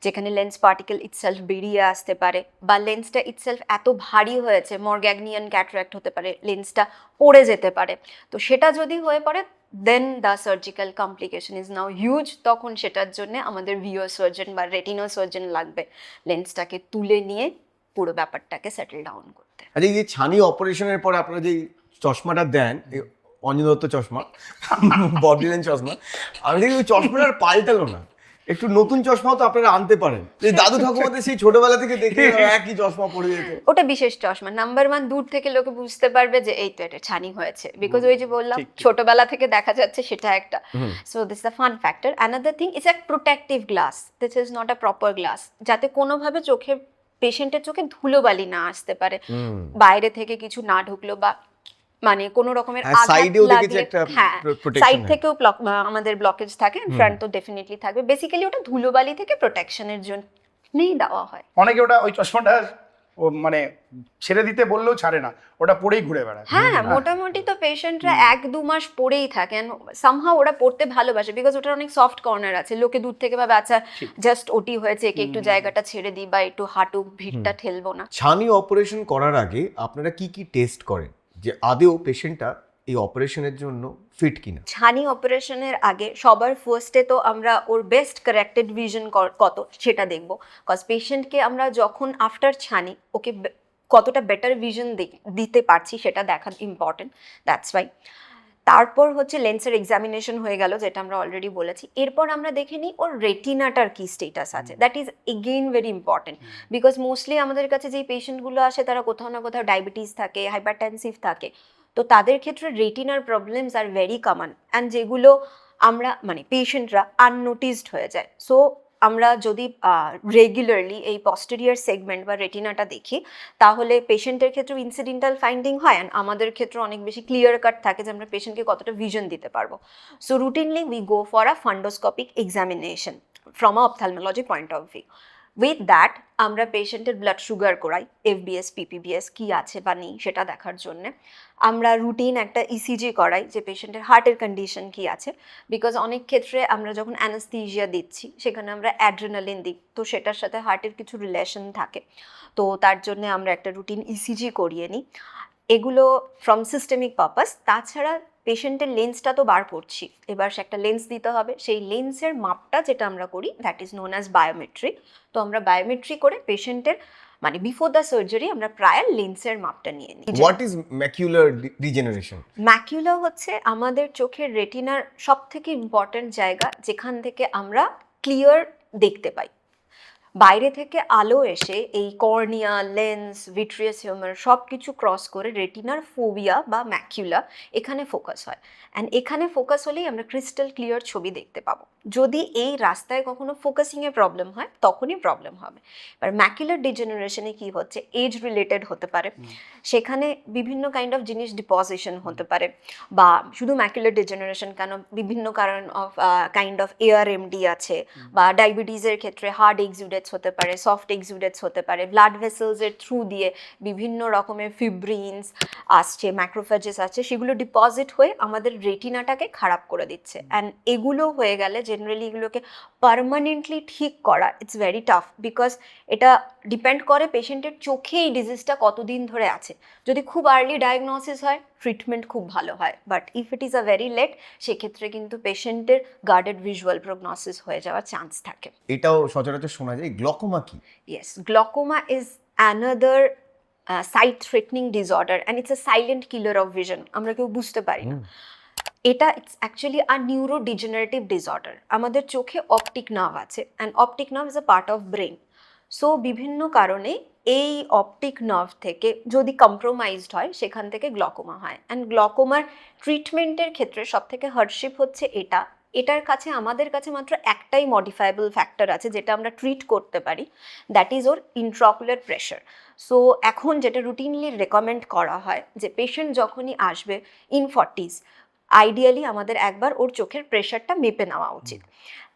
যেখানে লেন্স পার্টিকেল ইটসেলফ বেরিয়ে আসতে পারে, বা লেন্সটা ইটসেলফ এত ভারী হয়েছে, মরগ্যাগনিয়ান ক্যাটারাক্ট হতে পারে, লেন্সটা পড়ে যেতে পারে। তো সেটা যদি হয়ে পড়ে, then the surgical complication is now huge. তখন সেটার জন্য আমাদের ভিও সার্জন বা রেটিনো সার্জন লাগবে লেন্সটাকে তুলে নিয়ে পুরো ব্যাপারটাকে সেটেল ডাউন করতে। আচ্ছা, এই যে ছানি অপারেশনের পরে আপনারা যে চশমাটা দেন, অঞ্জন দত্ত চশমা, বডিলেন চশমা, আমি দেখি ওই চশমাটা আর পাল্টালো না, একটু নতুন চশমাও তো আপনারা আনতে পারেন। যে দাদু ঠাকুমাদের সেই ছোটবেলা থেকে দেখে একই চশমা পরে যেত। ওটা বিশেষ চশমা। নাম্বার 1, দূর থেকে লোকে বুঝতে পারবে যে এই তো এটা ছানি হয়েছে, বিকজ ওই যে বললাম ছোটবেলা থেকে দেখা যাচ্ছে, সেটা একটা। So this the fun factor. Another thing, it's a protective glass, this is not a proper glass, যাতে কোনোভাবে পেশেন্টের চোখে ধুলোবালি না আসতে পারে, বাইরে থেকে কিছু না ঢুকলো বা মানে কোনো রকমের আঘাত লাগলে, হ্যাঁ সাইড থেকেও আমাদের ব্লকেজ থাকে, ফ্রন্ট তো ডেফিনেটলি থাকবে। বেসিক্যালি ওটা ধুলোবালি থেকে প্রোটেকশনের জন্যই দেওয়া হয়। অনেকে ওটা ওই চশমাটা ও মানে ছেড়ে দিতে বললেও ছাড়ে না, ওটা পরেই ঘুরে বেড়ায়। হ্যাঁ, মোটামুটি তো পেশেন্টরা 1-2 মাস পরেই থাকেন, সামহাউ ওরা পড়তে ভালোবাসে, বিকজ ওটার অনেক সফট কর্নার আছে। লোকে দূর থেকে ভাবে আচ্ছা জাস্ট ওটি হয়েছে, একে একটু জায়গাটা ছেড়ে দিই বা একটু হাঁটু ভিড়টা ঠেলবো না। ছানি অপারেশন করার আগে আপনারা কি কি টেস্ট করেন, যে আদেও পেশেন্টটা এই অপারেশনের জন্য ফিট কিনা? ছানি অপারেশনের আগে সবার ফার্স্টে তো আমরা ওর বেস্ট কারেক্টেড ভিশন কত সেটা দেখবো, কজ পেশেন্টকে আমরা যখন আফটার ছানি ওকে কতটা বেটার ভিশন দিতে পারছি সেটা দেখা ইম্পর্টেন্ট, দ্যাটস ওয়াই। তারপর হচ্ছে লেন্সের এক্সামিনেশন হয়ে গেল, যেটা আমরা অলরেডি বলেছি। এরপর আমরা দেখে নিই ওর রেটিনাটার কি স্টেটাস আছে, that is again very important, because mostly আমাদের কাছে যেই পেশেন্টগুলো আসে তারা কোথাও না কোথাও ডায়াবেটিস থাকে, হাইপারটেনসিভ থাকে, তো তাদের ক্ষেত্রে রেটিনার problems are very common, and যেগুলো আমরা মানে পেশেন্টরা আননোটিসড হয়ে যায়। সো আমরা যদি রেগুলারলি এই পস্টেরিয়ার সেগমেন্ট বা রেটিনাটা দেখি, তাহলে পেশেন্টের ক্ষেত্রেও ইনসিডেন্টাল ফাইন্ডিং হয়, অ্যান্ড আমাদের ক্ষেত্রে অনেক বেশি ক্লিয়ার কাট থাকে যে আমরা পেশেন্টকে কতটা ভিশন দিতে পারবো। So routinely we go for a fundoscopic examination from a ophthalmology point of view. With that আমরা পেশেন্টের ব্লাড সুগার করাই, FBS PPBS কি আছে বা নেই সেটা দেখার জন্যে। আমরা রুটিন একটা ECG করাই যে পেশেন্টের হার্টের কন্ডিশন কি আছে, বিকজ অনেক ক্ষেত্রে আমরা যখন অ্যানাস্থেসিয়া দিচ্ছি সেখানে আমরা অ্যাড্রেনালিন দিই, তো সেটার সাথে হার্টের কিছু রিলেশন থাকে, তো তার জন্য আমরা একটা রুটিন ECG করিয়ে নিই। এগুলো ফ্রম সিস্টেমিক পারপাস। তাছাড়া পেশেন্টের লেন্সটা তো বার করছি, এবার সে একটা লেন্স দিতে হবে, সেই লেন্সের মাপটা যেটা আমরা করি that is known as biometry. তো আমরা বায়োমেট্রি করে পেশেন্টের মানে বিফোর দ্য সার্জারি আমরা প্রায় লেন্সের মাপটা নিয়ে নিই। What is macular degeneration? Macula হচ্ছে আমাদের চোখের রেটিনার সব থেকে ইম্পর্ট্যান্ট জায়গা, যেখান থেকে আমরা ক্লিয়ার দেখতে পাই। বাইরে থেকে আলো এসে এই কর্নিয়া, লেন্স, ভিট্রিয়াস হিউমার সব কিছু ক্রস করে রেটিনার ফোভিয়া বা ম্যাকুলা এখানে ফোকাস হয়, অ্যান্ড এখানে ফোকাস হলেই আমরা ক্রিস্টাল ক্লিয়ার ছবি দেখতে পাবো। যদি এই রাস্তায় কখনো ফোকাসিংয়ে প্রবলেম হয় তখনই প্রবলেম হবে। এবার ম্যাকুলার ডিজেনারেশনে কি হচ্ছে, এজ রিলেটেড হতে পারে, সেখানে বিভিন্ন কাইন্ড অফ জিনিস ডিপোজিশন হতে পারে, বা শুধু ম্যাকুলার ডিজেনারেশন কেন, বিভিন্ন কারণ অফ কাইন্ড অফ এআরএমডি আছে, বা ডায়াবেটিসের ক্ষেত্রে হার্ড এক্সুডেটস হতে পারে, সফট এক্সুডেটস হতে পারে, ব্লাড ভেসেলসের থ্রু দিয়ে বিভিন্ন রকমের ফিব্রিনস আসছে, ম্যাক্রোফেজেস আছে, সেগুলো ডিপোজিট হয়ে আমাদের রেটিনাটাকে খারাপ করে দিচ্ছে। অ্যান্ড এগুলো হয়ে গেলে জেনারেলি এগুলোকে পার্মানেন্টলি ঠিক করা ইটস ভেরি টাফ, বিকজ এটা ডিপেন্ড করে পেশেন্টের চোখে এই ডিজিজটা কতদিন ধরে আছে। যদি খুব আর্লি ডায়াগনোসিস হয় ট্রিটমেন্ট খুব ভালো হয়, but if it is a very late সেক্ষেত্রে কিন্তু পেশেন্টের গার্ডেড ভিজুয়াল প্রগনোসিস হয়ে যাওয়ার চান্স থাকে। এটাও সচরাচর শোনা যায়। গ্লকোমা কি? Yes, glaucoma is another sight threatening disorder and it's a silent killer of vision. আমরা কেউ বুঝতে পারি না। এটা it's actually a neurodegenerative disorder. আমাদের চোখে অপটিক নার্ভ আছে, and optic nerve is a part of brain. So বিভিন্ন কারণে এই অপটিক নার্ভ থেকে যদি কম্প্রোমাইজড হয় সেখান থেকে গ্লকোমা হয়। অ্যান্ড গ্লকোমার ট্রিটমেন্টের ক্ষেত্রে সবথেকে হার্ডশিপ হচ্ছে এটার কাছে আমাদের কাছে মাত্র একটাই মডিফায়েবল ফ্যাক্টর আছে যেটা আমরা ট্রিট করতে পারি, that is or intraocular pressure. So এখন যেটা রুটিনলি রেকমেন্ড করা হয় যে পেশেন্ট যখনই আসবে ইন 40s, আইডিয়ালি আমাদের একবার ওর চোখের প্রেশারটা মেপে নেওয়া উচিত।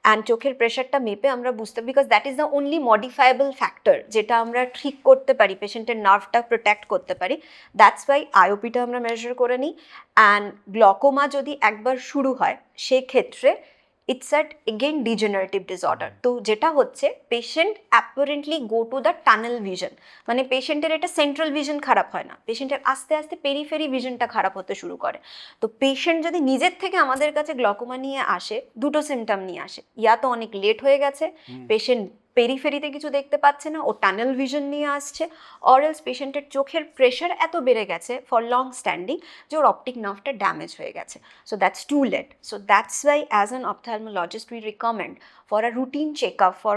অ্যান্ড চোখের প্রেশারটা মেপে আমরা বুঝতে, because that is the only modifiable factor যেটা আমরা ঠিক করতে পারি, পেশেন্টের নার্ভটা প্রোটেক্ট করতে পারি। দ্যাটস ওয়াই আইওপিটা আমরা মেজার করে নিই। অ্যান্ড গ্লকোমা যদি একবার শুরু হয় সেক্ষেত্রে it's at again degenerative disorder. তো যেটা হচ্ছে patient apparently go to the tunnel vision, মানে পেশেন্টের এটা সেন্ট্রাল ভিশন খারাপ হয় না, পেশেন্টের আস্তে আস্তে পেরিফেরি ভিশনটা খারাপ হতে শুরু করে। তো পেশেন্ট যদি নিজের থেকে আমাদের কাছে গ্লকোমা নিয়ে আসে, দুটো সিমটম নিয়ে আসে, ইয়া তো অনেক লেট হয়ে গেছে, পেশেন্ট পেরিফেরিতে কিছু দেখতে পাচ্ছে না, ও টানেল ভিশন নিয়ে আসছে, অর এলস পেশেন্টের চোখের প্রেশার এত বেড়ে গেছে ফর লং স্ট্যান্ডিং যে ওর অপটিক নার্ভটা ড্যামেজ হয়ে গেছে। So that's too late. So that's why as an ophthalmologist we recommend for a routine checkup for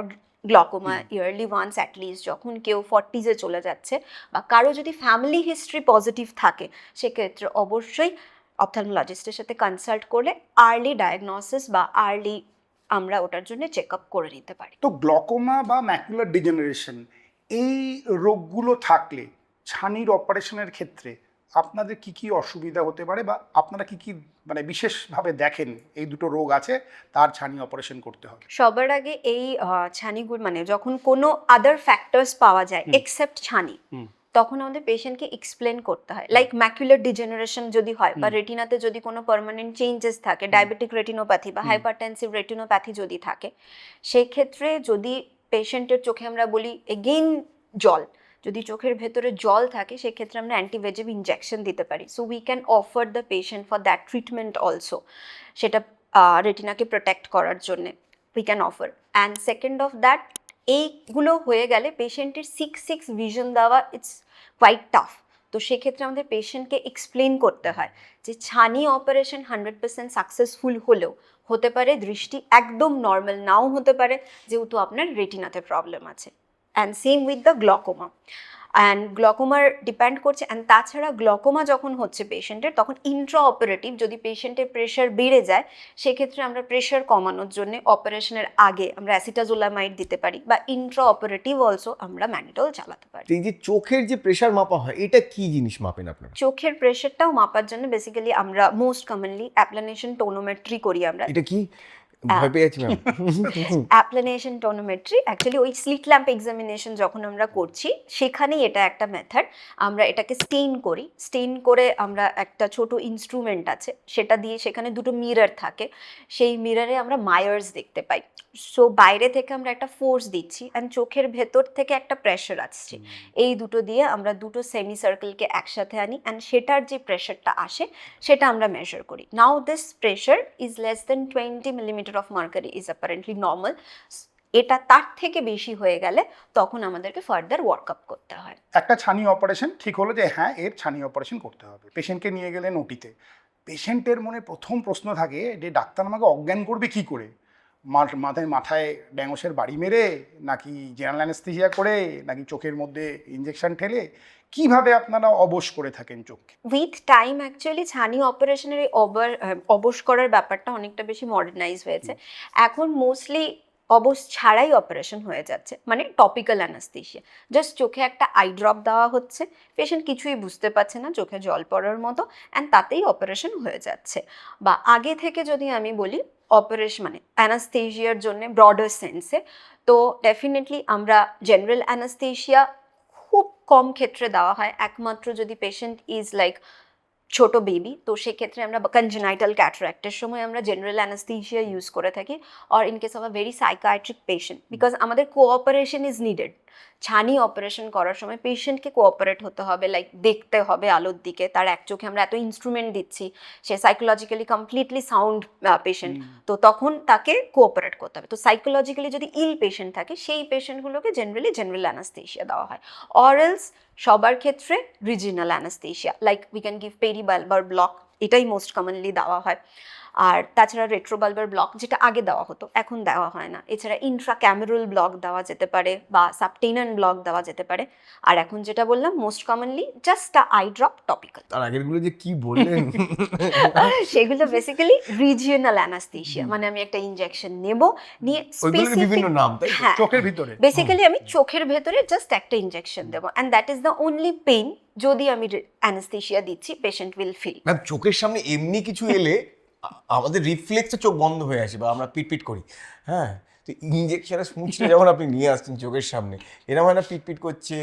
glaucoma yearly once at least. যখন কেউ 40s চলে যাচ্ছে বা কারো যদি ফ্যামিলি হিস্ট্রি পজিটিভ থাকে সেক্ষেত্রে অবশ্যই অপথ্যালমোলজিস্টের সাথে কনসাল্ট করলে আর্লি ডায়াগনোসিস বা আর্লি আমরা ওটার জন্য চেক আপ করে নিতে পারি। তো গ্লকোমা বা ম্যাকুলার ডিজেনারেশন এই রোগগুলো থাকলে ছানির অপারেশনের ক্ষেত্রে আপনাদের কি কি অসুবিধা হতে পারে, বা আপনারা কি কি মানে বিশেষভাবে দেখেন এই দুটো রোগ আছে তার ছানি অপারেশন করতে হবে? সবার আগে এই ছানিগুলো মানে যখন কোনো আদার ফ্যাক্টরস পাওয়া যায় এক্সেপ্ট ছানি, তখন আমাদের পেশেন্টকে এক্সপ্লেন করতে হয়। লাইক ম্যাকুলার ডিজেনারেশন যদি হয় বা রেটিনাতে যদি কোনো পার্মানেন্ট চেঞ্জেস থাকে, ডায়াবেটিক রেটিনোপ্যাথি বা হাইপারটেনসিভ রেটিনোপ্যাথি যদি থাকে, সেক্ষেত্রে যদি পেশেন্টের চোখে আমরা বলি এগেইন জল, যদি চোখের ভেতরে জল থাকে সেক্ষেত্রে আমরা অ্যান্টিভেজিভ ইনজেকশন দিতে পারি। So we can offer the patient for that treatment also, সেটা রেটিনাকে প্রোটেক্ট করার জন্যে we can offer. And second of that, এইগুলো হয়ে গেলে পেশেন্টের 6 ভিশন দেওয়া ইটস কোয়াইট টাফ। তো সেক্ষেত্রে আমাদের পেশেন্টকে এক্সপ্লেন করতে হয় যে ছানি অপারেশন 100% সাকসেসফুল হলেও হতে পারে দৃষ্টি একদম নর্মাল নাও হতে পারে, যেহেতু আপনার রেটিনাতে প্রবলেম আছে। And same with the glaucoma. And গ্লকোমার ডিপেন্ড করছে। অ্যান্ড তাছাড়া গ্লকোমা যখন হচ্ছে পেশেন্টের, তখন ইন্ট্রা অপারেটিভ যদি পেশেন্টের প্রেশার বেড়ে যায় সেক্ষেত্রে আমরা প্রেশার কমানোর জন্য অপারেশনের আগে আমরা অ্যাসিটাজোলামাইড দিতে পারি, বা ইন্ট্রা অপারেটিভ অলসো আমরা ম্যানিডল চালাতে পারি। এই যে চোখের যে প্রেশার মাপা হয়, এটা কি জিনিস মাপেন আপনারা? চোখের প্রেশারটাও মাপার জন্য বেসিক্যালি আমরা মোস্ট কমনলি অ্যাপ্লানেশন টোনোমেট্রি করি আমরা। এটা কি? ভয় পেয়ে যাচ্ছি ম্যাম। অ্যাপ্লানেশন টোনোমেট্রি অ্যাকচুয়ালি ওই স্লিট ল্যাম্প এক্সামিনেশন যখন আমরা করছি সেখানেই এটা একটা মেথড। আমরা এটাকে স্টেইন করি, স্টেইন করে আমরা একটা ছোট ইনস্ট্রুমেন্ট আছে সেটা দিয়ে, সেখানে দুটো মিরর থাকে, সেই মিররে আমরা মায়ার্স দেখতে পাই। সো বাইরে থেকে আমরা একটা ফোর্স দিচ্ছি অ্যান্ড চোখের ভেতর থেকে একটা প্রেশার আসছে, এই দুটো দিয়ে আমরা দুটো সেমি সার্কেলকে একসাথে আনি অ্যান্ড সেটার যে প্রেশারটা আসে সেটা আমরা মেজার করি। Now this pressure is less then 20 millimeter of mercury is apparently normal. এটা তার থেকে বেশি হয়ে গেলে তখন আমাদেরকে ফার্দার ওয়ার্কআপ করতে হয়। একটা ছানি অপারেশন ঠিক হলো যে হ্যাঁ এর ছানি অপারেশন করতে হবে, পেশেন্টকে নিয়ে গেলেন ওটিতে, পেশেন্টের মনে প্রথম প্রশ্ন থাকে যে ডাক্তার আমাকে অজ্ঞান করবে কি করে, মাথায় ড্যাঙসের বাড়ি মেরে, নাকি জেনারেল অ্যানেস্থেসিয়া করে, নাকি চোখের মধ্যে ইনজেকশন ঠেলে, কিভাবে আপনারা অবশ করে থাকেন চোখকে? উইথ টাইম অ্যাকচুয়ালি ছানি অপারেশনের এই অবশ করার ব্যাপারটা অনেকটা বেশি মডার্নাইজ হয়েছে। এখন মোস্টলি অবশ ছাড়াই অপারেশন হয়ে যাচ্ছে, মানে টপিক্যাল অ্যানাস্থেসিয়া, জাস্ট চোখে একটা আই ড্রপ দেওয়া হচ্ছে, পেশেন্ট কিছুই বুঝতে পারছে না, চোখে জল পড়ার মতো, অ্যান্ড তাতেই অপারেশন হয়ে যাচ্ছে। বা আগে থেকে যদি আমি বলি অপারেশন মানে অ্যানাস্থেসিয়ার জন্য ব্রডার সেন্সে, তো ডেফিনেটলি আমরা জেনারেল অ্যানাস্থেসিয়া খুব কম ক্ষেত্রে দেওয়া হয়, একমাত্র যদি পেশেন্ট ইজ লাইক ছোট বেবি, তো সেক্ষেত্রে আমরা কনজেনাইটাল ক্যাটারাক্টের সময় আমরা জেনারেল অ্যানাস্থেসিয়া ইউজ করে থাকি, or in case of a very psychiatric patient, because আমাদের কোঅপারেশন ইজ নিডেড। ছানি অপারেশন করার সময় পেশেন্টকে কোঅপারেট হতে হবে, লাইক দেখতে হবে আলোর দিকে, তার এক চোখে আমরা এত ইনস্ট্রুমেন্ট দিচ্ছি, সে সাইকোলজিক্যালি কমপ্লিটলি সাউন্ড পেশেন্ট, তো তখন তাকে কোঅপারেট করতে হবে। তো সাইকোলজিক্যালি যদি ইল পেশেন্ট থাকে সেই পেশেন্টগুলোকে জেনারেল অ্যানাস্থেসিয়া দেওয়া হয়, অর এলস সবার ক্ষেত্রে regional anaesthesia, like we can give peribulbar block, এটাই মোস্ট কমনলি দেওয়া হয়। আর তাছাড়া রেট্রোবালবার ব্লক, যেটা আগে দেওয়া হতো এখন দেওয়া হয় না, এছাড়া ইন্ট্রাক্যামেরাল ব্লক দেওয়া যেতে পারে বা সাবটেনান ব্লক দেওয়া যেতে পারে, আর এখন যেটা বললাম most commonly just eye drop topical. তার আগেরগুলো যে কি বললেন সেগুলো বেসিক্যালি রিজিওনাল অ্যানাস্থেসিয়া, মানে আমি একটা ইনজেকশন নেব, নিয়ে ওইগুলোর বিভিন্ন নাম, তাই তো? হ্যাঁ চোখের ভিতরে বেসিক্যালি আমি চোখের ভেতরে জাস্ট একটা ইনজেকশন দেবো, and that is the only pain. যদি আমি অ্যানাস্থেসিয়া দিচ্ছি পেশেন্ট উইল ফিল। ম্যাম চোখের সামনে এমনি কিছু এলে আমাদের রিফ্লেক্সে চোখ বন্ধ হয়ে আসে বা আমরা পিটপিট করি, হ্যাঁ, তো ইনজেকশনের স্মুচটা যখন আপনি নিয়ে আসছেন চোখের সামনে, এরকম হয় না পিটপিট করছে,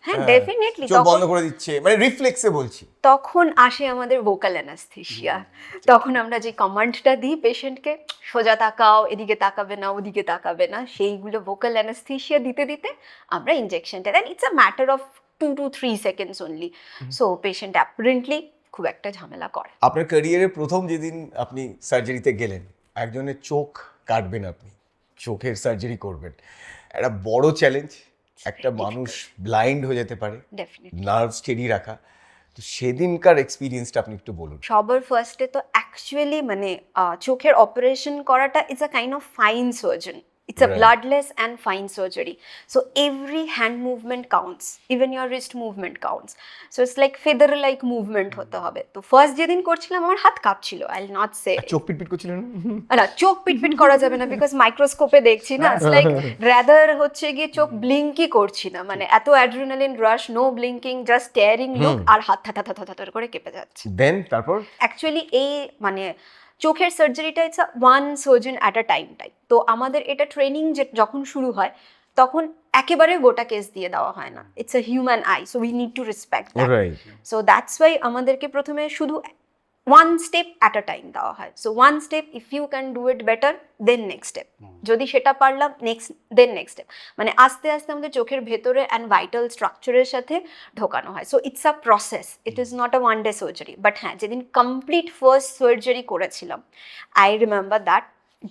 হ্যাঁ ডেফিনেটলি, চোখ বন্ধ করে দিচ্ছে, মানে রিফ্লেক্সে বলছি। তখন আসে আমাদের ভোকাল অ্যানাস্থেসিয়া। তখন আমরা যে কমান্ডটা দিই পেশেন্টকে, সোজা তাকাও, এদিকে তাকাবে না, ওদিকে তাকাবে না, সেইগুলো ভোকাল অ্যানাস্থেসিয়া দিতে দিতে আমরা ইনজেকশনটা দেন। It's a matter of 2 to 3 seconds only, so patient apparently খুব একটা ঝামেলা করে। আপনার ক্যারিয়ারের প্রথম যেদিন আপনি সার্জারিতে গেলেন, একজনের চোখ কাটবেন, আপনি চোখের সার্জারি করবেন, একটা বড় চ্যালেঞ্জ, একটা মানুষ ব্লাইন্ড হয়ে যেতে পারে, ডেফিনেটলি নার্ভ স্টেডি রাখা, তো সেদিনকার এক্সপিরিয়েন্সটা আপনি একটু বলুন। সবার ফার্স্টে তো অ্যাকচুয়ালি মানে চোখের অপারেশন করাটা is a kind of fine surgeon, it's a Right. bloodless and fine surgery, so every hand movement counts, even your wrist movement counts, so it's like feather like movement হতে হবে। তো ফার্স্ট যেদিন করছিলাম আমার হাত কাঁপছিল, আই উইল নট সে। চোখ পিটপিট করছিলেন? না, চোখ পিটপিট করা যাবে না, বিকজ মাইক্রোস্কোপে দেখছি না, ইটস লাইক রাদার হচ্ছে গিয়ে চোখ ব্লিঙ্কই করছি না, মানে এত adrenaline rush, no blinking, just staring look, আর হাত থা করে কেঁপে যাচ্ছে। দেন তারপর অ্যাকচুয়ালি এই মানে চোখের সার্জারিটা it's one surgeon at a time. তো আমাদের এটা ট্রেনিং যখন শুরু হয় তখন একেবারে গোটা কেস দিয়ে দেওয়া হয় না, it's a human eye, so we need to respect that. Right, so that's why আমাদেরকে প্রথমে শুধু one step at a time দেওয়া হয়। So one step, if you can do it better then next step, যদি সেটা পারলাম নেক্সট স্টেপ, মানে আস্তে আস্তে আমাদের চোখের ভেতরে অ্যান্ড ভাইটাল স্ট্রাকচারের সাথে ঢোকানো হয়। So it's a process, it is not a one day surgery. But হ্যাঁ, যেদিন কমপ্লিট ফার্স্ট সার্জারি করেছিলাম, আই রিমেম্বার দ্যাট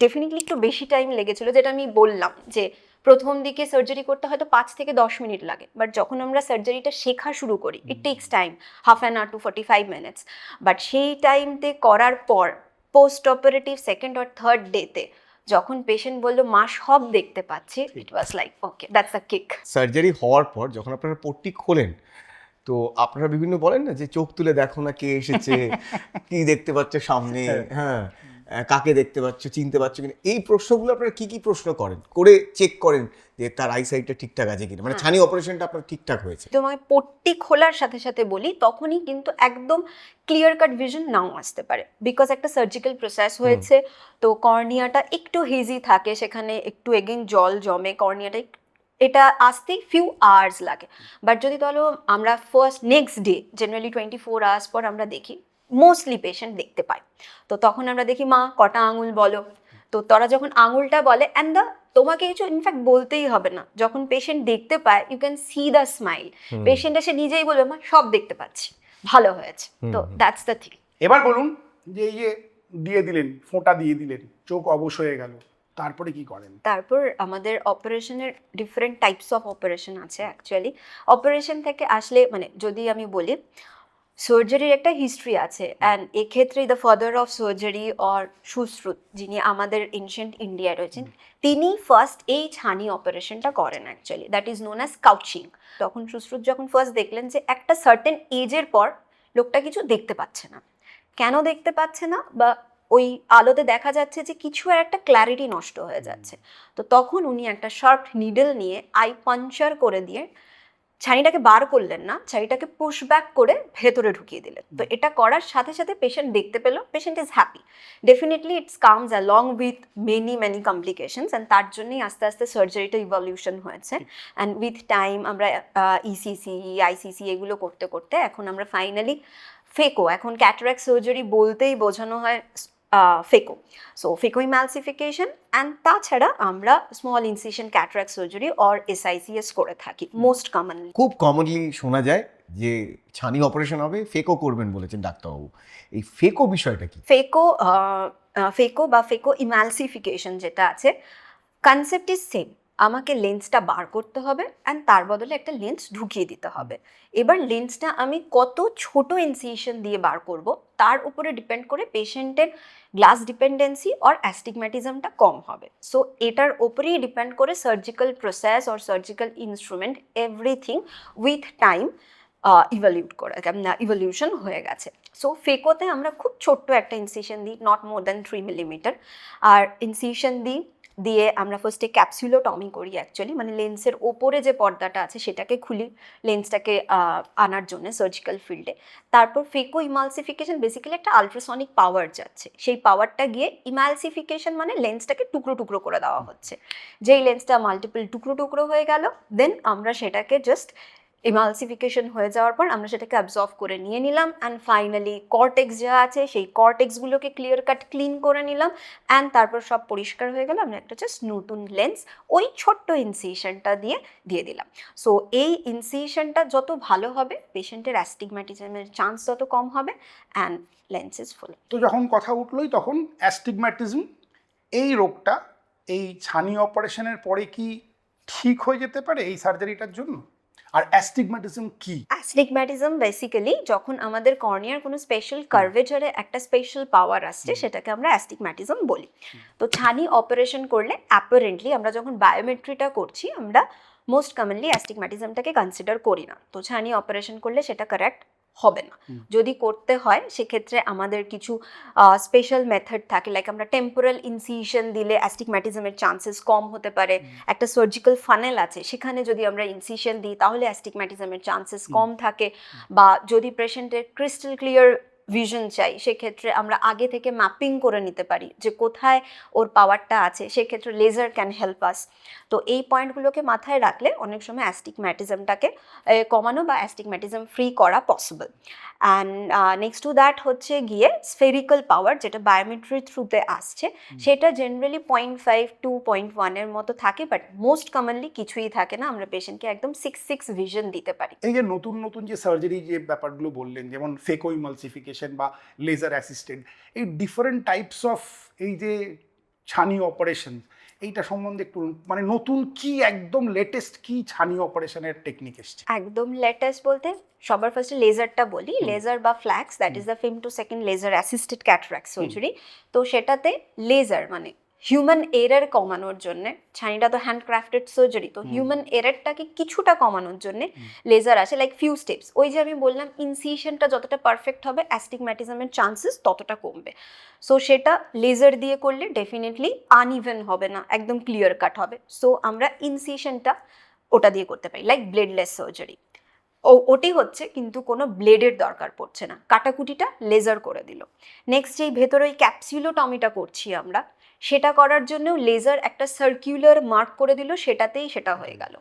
ডেফিনেটলি একটু বেশি টাইম লেগেছিল, যেটা আমি বললাম যে প্রথম দিকে সার্জারি করতে হয়তো 5 থেকে 10 মিনিট লাগে, বাট যখন আমরা সার্জারিটা শেখা শুরু করি it takes time, half an hour to 45 minutes. But সেই টাইমতে করার পর post operative second or third ডেতে যখন পেশেন্ট বললো মা সব দেখতে পাচ্ছি, it was like okay, that's a kick. Surgery হওয়ার পর যখন আপনারা পট্টি খোলেন, তো আপনারা বিভিন্ন বলেন না যে চোখ তুলে দেখো না কে এসেছে, কি দেখতে পাচ্ছ সামনে, হ্যাঁ, কাকে দেখতে পাচ্ছ, চিনতে পারছো কিনা, এই প্রশ্নগুলো আপনারা কি কি প্রশ্ন করেন, করে চেক করেন যে তার আইসাইটটা ঠিকঠাক আছে কিনা, মানে ছানি অপারেশনটা আপনার ঠিকঠাক হয়েছে? তোমায় পট্টি খোলার সাথে সাথে বলি, তখনই কিন্তু একদম ক্লিয়ার কাট ভিশন নাও আসতে পারে, বিকজ একটা সার্জিক্যাল প্রসেস হয়েছে, তো কর্নিয়াটা একটু হেজি থাকে, সেখানে একটু এগেইন জল জমে, কর্নিয়াটা এটা আসতেই ফিউ আওয়ার্স লাগে। বাট যদি তাহলে আমরা first next day, generally 24 hours পর আমরা দেখি, মোস্টলি পেশেন্ট দেখতে পায়, তো তখন আমরা দেখি মা কটা আঙুল বলো, তো তারা যখন আঙুলটা বলে, অ্যান্ড তোমাকে কিছু ইনফ্যাক্ট বলতেই হবে না, যখন পেশেন্ট দেখতে পায় you can see the smile, patient এসে নিজেই বলবে মা সব দেখতে পাচ্ছি, ভালো হয়েছে, তো দ্যাটস দ্য থিং। এবার বলুন যে এই যে দিয়ে দিলেন, ফোঁটা দিয়ে দিলেন, চোখ অবশ হয়ে গেল, তারপরে কি করেন? তারপর আমাদের অপারেশনের ডিফারেন্ট টাইপস অফ অপারেশন আছে অ্যাকচুয়ালি। অপারেশন থেকে আসলে মানে যদি আমি বলি সার্জারির একটা হিস্ট্রি আছে, অ্যান্ড এক্ষেত্রে the father of surgery or Sushruta, যিনি আমাদের এনশিয়েন্ট ইন্ডিয়ায় রয়েছেন, তিনি ফার্স্ট এই ছানি অপারেশনটা করেন actually, that is known as couching. তখন সুশ্রুত যখন ফার্স্ট দেখলেন যে একটা সার্টেন এজের পর লোকটা কিছু দেখতে পাচ্ছে না, কেন দেখতে পাচ্ছে না, বা ওই আলোতে দেখা যাচ্ছে যে কিছু একটা ক্ল্যারিটি নষ্ট হয়ে যাচ্ছে, তো তখন উনি একটা শার্প নিডল নিয়ে আই পাঞ্চার করে দিয়ে ছানিটাকে বার করলেন না, ছানিটাকে পুশ ব্যাক করে ভেতরে ঢুকিয়ে দিলেন। তো এটা করার সাথে সাথে পেশেন্ট দেখতে পেল, patient is happy. Definitely it's comes along with many complications, and তার জন্যই আস্তে আস্তে সার্জারিটা ইভলিউশন হয়েছে। অ্যান্ড উইথ টাইম আমরা ইসিসি, আইসিসি এগুলো করতে করতে এখন আমরা ফাইনালি ফেকো, এখন ক্যাটারাক্ট সার্জারি বলতেই বোঝানো হয় phaco, so phaco emulsification, and তাছাড়া আমরা small incision cataract surgery or SICS করে থাকি মোস্ট কমনলি। খুব কমনলি শোনা যায় যে ছানি অপারেশন হবে, ফেকো করবেন বলেছেন ডাক্তারবাবু। এই ফেকো বিষয়টা কি? ফেকো বা ফেকো ইমালসিফিকেশন যেটা আছে, কনসেপ্ট ইজ সেম। আমাকে লেন্সটা বার করতে হবে অ্যান্ড তার বদলে একটা লেন্স ঢুকিয়ে দিতে হবে। এবার লেন্সটা আমি কত ছোট ইনসিশন দিয়ে বার করব তার উপরে ডিপেন্ড করে পেশেন্টের গ্লাস ডিপেন্ডেন্সি অর অ্যাস্টিগম্যাটিজমটা কম হবে। সো এটার ওপরেই ডিপেন্ড করে surgical process or surgical instrument everything with time evolution হয়ে গেছে। সো ফেকোতে আমরা খুব ছোট্ট একটা ইনসিশন দিই, নট মোর দ্যান 3 মিলিমিটার, আর ইনসিশন দিয়ে আমরা ফার্স্টে ক্যাপসুলোটমি করি অ্যাকচুয়ালি, মানে লেন্সের ওপরে যে পর্দাটা আছে সেটাকে খুলি লেন্সটাকে আনার জন্য সার্জিক্যাল ফিল্ডে। তারপর ফেকো ইমালসিফিকেশন বেসিক্যালি একটা আলট্রাসনিক পাওয়ার যাচ্ছে, সেই পাওয়ারটা গিয়ে ইমালসিফিকেশন মানে লেন্সটাকে টুকরো টুকরো করে দেওয়া হচ্ছে। যেই লেন্সটা মাল্টিপল টুকরো টুকরো হয়ে গেল, দেন আমরা সেটাকে জাস্ট ইমালসিফিকেশন হয়ে যাওয়ার পর আমরা সেটাকে অ্যাবজর্ব করে নিয়ে নিলাম, অ্যান্ড ফাইনালি কর্টেক্স যা আছে সেই কর্টেক্সগুলোকে ক্লিয়ার কাট ক্লিন করে নিলাম, অ্যান্ড তারপর সব পরিষ্কার হয়ে গেল, আমরা একটা জাস্ট নতুন লেন্স ওই ছোট্ট ইনসিশনটা দিয়ে দিলাম। সো এই ইনসিশনটা যত ভালো হবে পেশেন্টের অ্যাস্টিগম্যাটিজমের চান্স তত কম হবে, অ্যান্ড লেন্স ইজ ফুল। তো যখন কথা উঠলোই তখন অ্যাস্টিগম্যাটিজম, এই রোগটা এই ছানি অপারেশনের পরে কি ঠিক হয়ে যেতে পারে এই সার্জারিটার জন্য? আর অ্যাস্টিগম্যাটিজম কি? অ্যাস্টিগম্যাটিজম বেসিক্যালি যখন আমাদের কর্নিয়ার কোনো স্পেশাল কার্ভেচারে একটা স্পেশাল পাওয়ার আসছে সেটাকে আমরা অ্যাস্টিগম্যাটিজম বলি। তো ছানি অপারেশন করলে অ্যাপারেন্টলি আমরা যখন বায়োমেট্রিটা করছি আমরা মোস্ট কমনলি অ্যাস্টিগম্যাটিজমটাকে কনসিডার করি না, তো ছানি অপারেশন করলে সেটা কারেক্ট হবে না। যদি করতে হয় সেক্ষেত্রে আমাদের কিছু স্পেশাল মেথড থাকে, লাইক আমরা টেম্পোরাল ইনসিশন দিলে অ্যাস্টিগম্যাটিজমের চান্সেস কম হতে পারে। একটা সার্জিক্যাল ফানেল আছে, সেখানে যদি আমরা ইনসিশন দিই তাহলে অ্যাস্টিগম্যাটিজমের চান্সেস কম থাকে। বা যদি পেশেন্টের ক্রিস্টাল ক্লিয়ার ভিশন চাই সেক্ষেত্রে আমরা আগে থেকে ম্যাপিং করে নিতে পারি যে কোথায় ওর পাওয়ারটা আছে, সেক্ষেত্রে লেজার ক্যান হেল্প আস। তো এই পয়েন্টগুলোকে মাথায় রাখলে অনেক সময় অ্যাস্টিগম্যাটিজমটাকে কমানো বা অ্যাস্টিগম্যাটিজম ফ্রি করা possible. And next to that হচ্ছে গিয়ে স্ফেরিক্যাল পাওয়ার, যেটা বায়োমেট্রির থ্রুতে আসছে, সেটা জেনারেলি 0.5 to 0.1 মতো থাকে, বাট মোস্ট কমনলি কিছুই থাকে না, আমরা পেশেন্টকে একদম 6 ভিশন দিতে পারি। এই যে নতুন নতুন যে সার্জারি যে ব্যাপারগুলো বললেন, যেমন ফেকো ইমালসিফিকেশন বা লেজার অ্যাসিস্টেড, এই ডিফারেন্ট টাইপস অফ এই যে ছানি অপারেশন, এইটা সম্বন্ধে একটু মানে নতুন কি একদম লেটেস্ট কি ছানি অপারেশনের টেকনিক এসছে? একদম লেটেস্ট বলতে সবার ফার্স্টে লেজারটা বলি। লেজার বা FLACS, that is the femtosecond laser assisted cataract surgery. তো সেটাতে লেজার মানে হিউম্যান এরার কমানোর জন্য, ছানিটা তো হ্যান্ডক্রাফটেড সার্জারি, তো হিউম্যান এরারটাকে কিছুটা কমানোর জন্য লেজার আছে, লাইক ফিউ স্টেপস। ওই যে আমি বললাম ইনসিশনটা যতটা পারফেক্ট হবে অ্যাস্টিগম্যাটিজমের চান্সেস ততটা কমবে। সো সেটা লেজার দিয়ে করলে ডেফিনেটলি আনইভেন হবে না, একদম ক্লিয়ার কাট হবে। সো আমরা ইনসিশনটা ওটা দিয়ে করতে পারি, লাইক ব্লেডলেস সার্জারি। ওটি হচ্ছে কিন্তু কোনো ব্লেডের দরকার পড়ছে না, কাটাকুটিটা লেজার করে দিল। নেক্সট যেই ভেতরে ওই ক্যাপসুলোটমিটা করছি আমরা, সেটা করার জন্যও লেজার একটা সার্কুলার মার্ক করে দিল, সেটাতেই সেটা হয়ে গেল।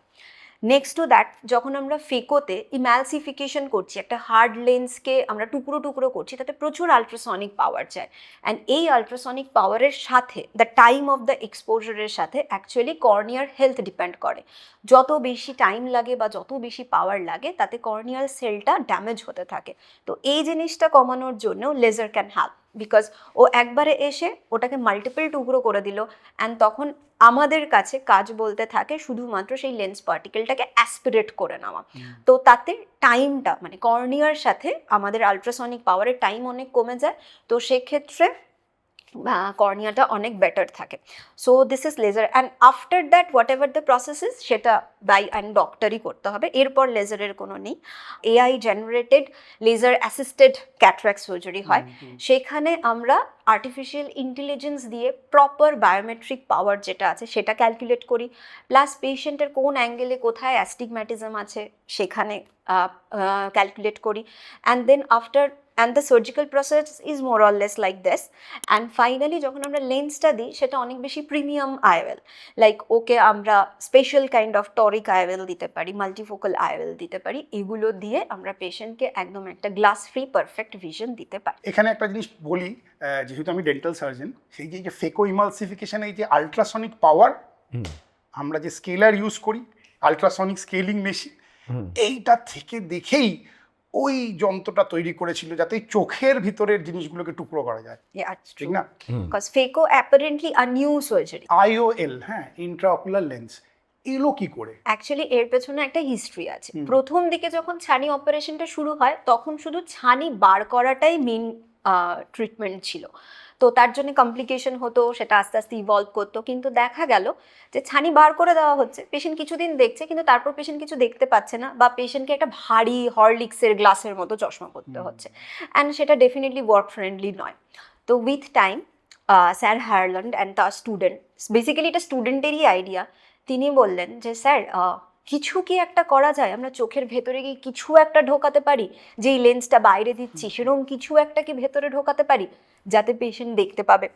নেক্সট টু দ্যাট যখন আমরা ফেকোতে ইমালসিফিকেশন করছি, একটা হার্ড লেন্সকে আমরা টুকরো টুকরো করছি, তাতে প্রচুর আলট্রাসনিক পাওয়ার চায়, অ্যান্ড এই আলট্রাসনিক পাওয়ারের সাথে দ্য টাইম অফ দ্য এক্সপোজারের সাথে অ্যাকচুয়ালি কর্নিয়ার হেলথ ডিপেন্ড করে। যত বেশি টাইম লাগে বা যত বেশি পাওয়ার লাগে তাতে কর্নিয়াল সেলটা ড্যামেজ হতে থাকে। তো এই জিনিসটা কমানোর জন্য লেজার ক্যান হেল্প। বিকজ ও একবারে এসে ওটাকে মাল্টিপল টুকরো করে দিল, অ্যান্ড তখন আমাদের কাছে কাজ বলতে থাকে শুধুমাত্র সেই লেন্স পার্টিকেলটাকে অ্যাসপিরেট করে নেওয়া। তো তাতে টাইমটা মানে কর্নিয়ার সাথে আমাদের আলট্রাসনিক পাওয়ারের টাইম অনেক কমে যায়, তো সেক্ষেত্রে কর্নিয়াটা অনেক বেটার থাকে। So this is laser, and after that whatever the processes সেটা বাই অ্যান্ড ডক্টরই করতে হবে, এরপর লেজারের কোনো নেই। AI generated laser assisted cataract surgery হয়, সেখানে আমরা আর্টিফিশিয়াল ইন্টেলিজেন্স দিয়ে প্রপার বায়োমেট্রিক পাওয়ার যেটা আছে সেটা ক্যালকুলেট করি, প্লাস পেশেন্টের কোন অ্যাঙ্গেলে কোথায় অ্যাস্টিগম্যাটিজম আছে সেখানে ক্যালকুলেট করি, and then after and the surgical process is more or less like this, and finally যখন আমরা লেন্সটা দিই সেটা অনেক বেশি প্রিমিয়াম আইওএল, লাইক ওকে আমরা special kind of toric IOL দিতে পারি, মাল্টিফোকাল আইওএল দিতে পারি, এগুলো দিয়ে আমরা পেশেন্টকে একদম একটা গ্লাস ফ্রি পারফেক্ট ভিশন দিতে পারি। এখানে একটা জিনিস বলি, যেহেতু আমি ডেন্টাল সার্জন, সেই যে ফেকো ইমালসিফিকেশন, এই যে আলট্রাসনিক পাওয়ার, আমরা যে স্কেলার ইউজ করি, আলট্রাসনিক স্কেলিং মেশিন, এইটা থেকে দেখেই ওই যন্ত্রটা তৈরি করেছিল যাতে চোখের ভিতরের জিনিসগুলোকে টুকরো করা যায়, ঠিক না? Because phaco apparently a new surgery. IOL, হ্যাঁ, ইন্ট্রাঅকুলার লেন্স, এলো কি করে? অ্যাকচুয়ালি এর পেছনে একটা হিস্ট্রি আছে। প্রথম দিকে যখন ছানি অপারেশনটা শুরু হয় তখন শুধু ছানি বার করাটাই মেন ট্রিটমেন্ট ছিল, তো তার জন্য কমপ্লিকেশন হতো, সেটা আস্তে আস্তে ইভলভ করতো, কিন্তু দেখা গেল যে ছানি বার করে দেওয়া হচ্ছে, পেশেন্ট কিছুদিন দেখছে কিন্তু তারপর পেশেন্ট কিছু দেখতে পাচ্ছে না, বা পেশেন্টকে একটা ভারী হরলিক্সের গ্লাসের মতো চশমা পরতে হচ্ছে, অ্যান্ড সেটা ডেফিনেটলি ওয়ার্ক ফ্রেন্ডলি নয়। তো with time sir Harland and তার স্টুডেন্ট, বেসিক্যালি এটা স্টুডেন্টেরই আইডিয়া, তিনি বললেন যে স্যার কিছু কি একটা করা যায়, আমরা চোখের ভেতরে গিয়ে কিছু একটা ঢোকাতে পারি, যেই লেন্সটা বাইরে দিচ্ছি সেরকম কিছু একটা কি ভেতরে ঢোকাতে পারি যাতে পেশেন্ট দেখতে পাবে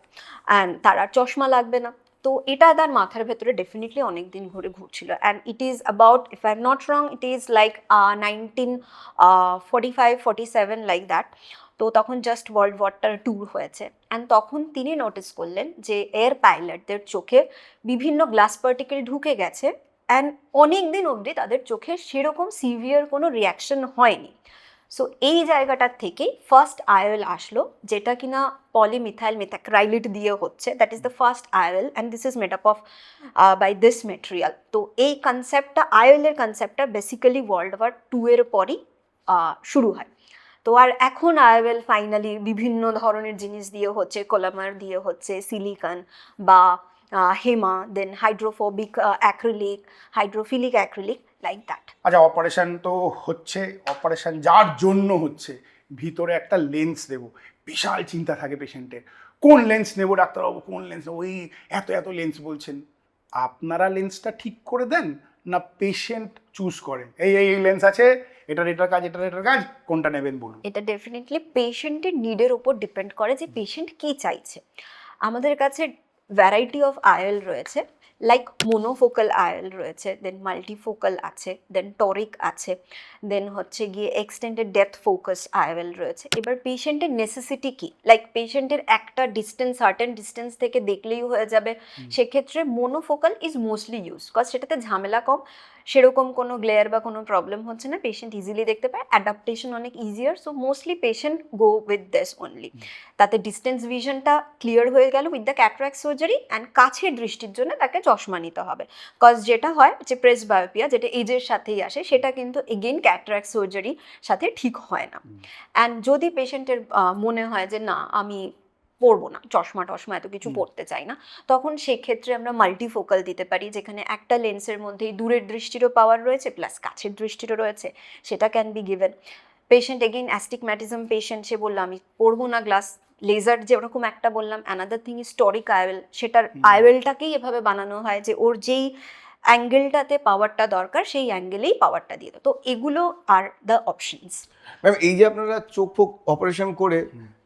অ্যান্ড তার আর চশমা লাগবে না। তো এটা তার মাথার ভেতরে ডেফিনেটলি অনেক দিন ধরে ঘুরছিল, and it is about, if I am not wrong, it is like 1945-47 like that. তো তখন জাস্ট ওয়ার্ল্ড ওয়ারটার ট্যুর হয়েছে, অ্যান্ড তখন তিনি নোটিস করলেন যে এয়ার পাইলটদের চোখে বিভিন্ন গ্লাস পার্টিকেল ঢুকে গেছে, অ্যান্ড অনেক দিন অবধি তাদের চোখে সেরকম সিভিয়ার কোনো রিয়াকশন হয়নি। সো এই জায়গাটার থেকেই ফার্স্ট আইওএল আসলো, যেটা কিনা পলিমিথাইল মেথাক্রাইলেট দিয়ে হচ্ছে, that is the first IOL, and this is made up of by this material. তো এই কনসেপ্টটা, আইওএলের কনসেপ্টটা বেসিক্যালি ওয়ার্ল্ড ওয়ার 2 এর পরই শুরু হয়। তো আর এখন আইওএল ফাইনালি বিভিন্ন ধরনের জিনিস দিয়ে হচ্ছে, কোলামার দিয়ে হচ্ছে, সিলিকন বা HEMA, then hydrophobic acrylic, hydrophilic acrylic, like that. আচ্ছা, অপারেশন তো হচ্ছে, অপারেশন যার জন্য হচ্ছে, ভিতরে একটা লেন্স দেবো, বিশাল চিন্তা থাকে পেশেন্টের, কোন লেন্স নেবো ডাক্তারবাবু, কোন লেন্স নেবো, ওই এত এত লেন্স বলছেন। আপনারা লেন্সটা ঠিক করে দেন না পেশেন্ট চুজ করে, এই এই লেন্স আছে, এটার কাজ, এটার কাজ, কোনটা নেবেন বলুন? এটা ডেফিনেটলি পেশেন্টের নিডের ওপর ডিপেন্ড করে যে পেশেন্ট কী চাইছে। আমাদের কাছে ভ্যারাইটি অফ আইএল রয়েছে, লাইক মোনোফোকাল আইএল রয়েছে, দেন মাল্টিফোকাল আছে, দেন টরিক আছে, দেন হচ্ছে গিয়ে এক্সটেন্ডেড ডেপথ ফোকাস আইএল রয়েছে। এবার পেশেন্টের নেসেসিটি কী, লাইক পেশেন্টের একটা ডিস্টেন্স, সার্টেন ডিস্টেন্স থেকে দেখলেই হয়ে যাবে, সেক্ষেত্রে মোনোফোকাল ইজ মোস্টলি ইউজ, বিকজ সেটাতে ঝামেলা কম, সেরকম কোনো গ্লেয়ার বা কোনো প্রবলেম হচ্ছে না, পেশেন্ট ইজিলি দেখতে পায়, অ্যাডাপ্টেশন অনেক easier, so mostly patient go with this only. তাতে ডিস্টেন্স ভিশনটা ক্লিয়ার হয়ে গেল with the cataract surgery, and কাছের দৃষ্টির জন্য তাকে চশমা নিতে হবে, বিকজ যেটা হয় যে প্রেসবায়োপিয়া, যেটা এজের সাথেই আসে, সেটা কিন্তু এগেইন ক্যাটারাক্ট সার্জারির সাথে ঠিক হয় না। অ্যান্ড যদি পেশেন্টের মনে হয় যে না আমি পড়বো না, চশমা টশমা এত কিছু পড়তে চাই না, তখন সেক্ষেত্রে আমরা মাল্টিফোকাল দিতে পারি, যেখানে একটা লেন্সের মধ্যেই দূরের দৃষ্টিরও পাওয়ার রয়েছে প্লাস কাছের দৃষ্টিরও রয়েছে, সেটা can be given. Patient again astigmatism patient, সে বললো আমি পড়বো না গ্লাস, লেজার যেরকম একটা বললাম, another thing is toric IOL, সেটার আইওএলটাকেই এভাবে বানানো হয় যে ওর যেই অ্যাঙ্গেলটাতে পাওয়ারটা দরকার সেই অ্যাঙ্গেলেই পাওয়ারটা দিয়ে দাও। তো এগুলো আর দ্য অপশনস। ম্যাম, এই যে আপনারা চোখ ফোক অপারেশন করে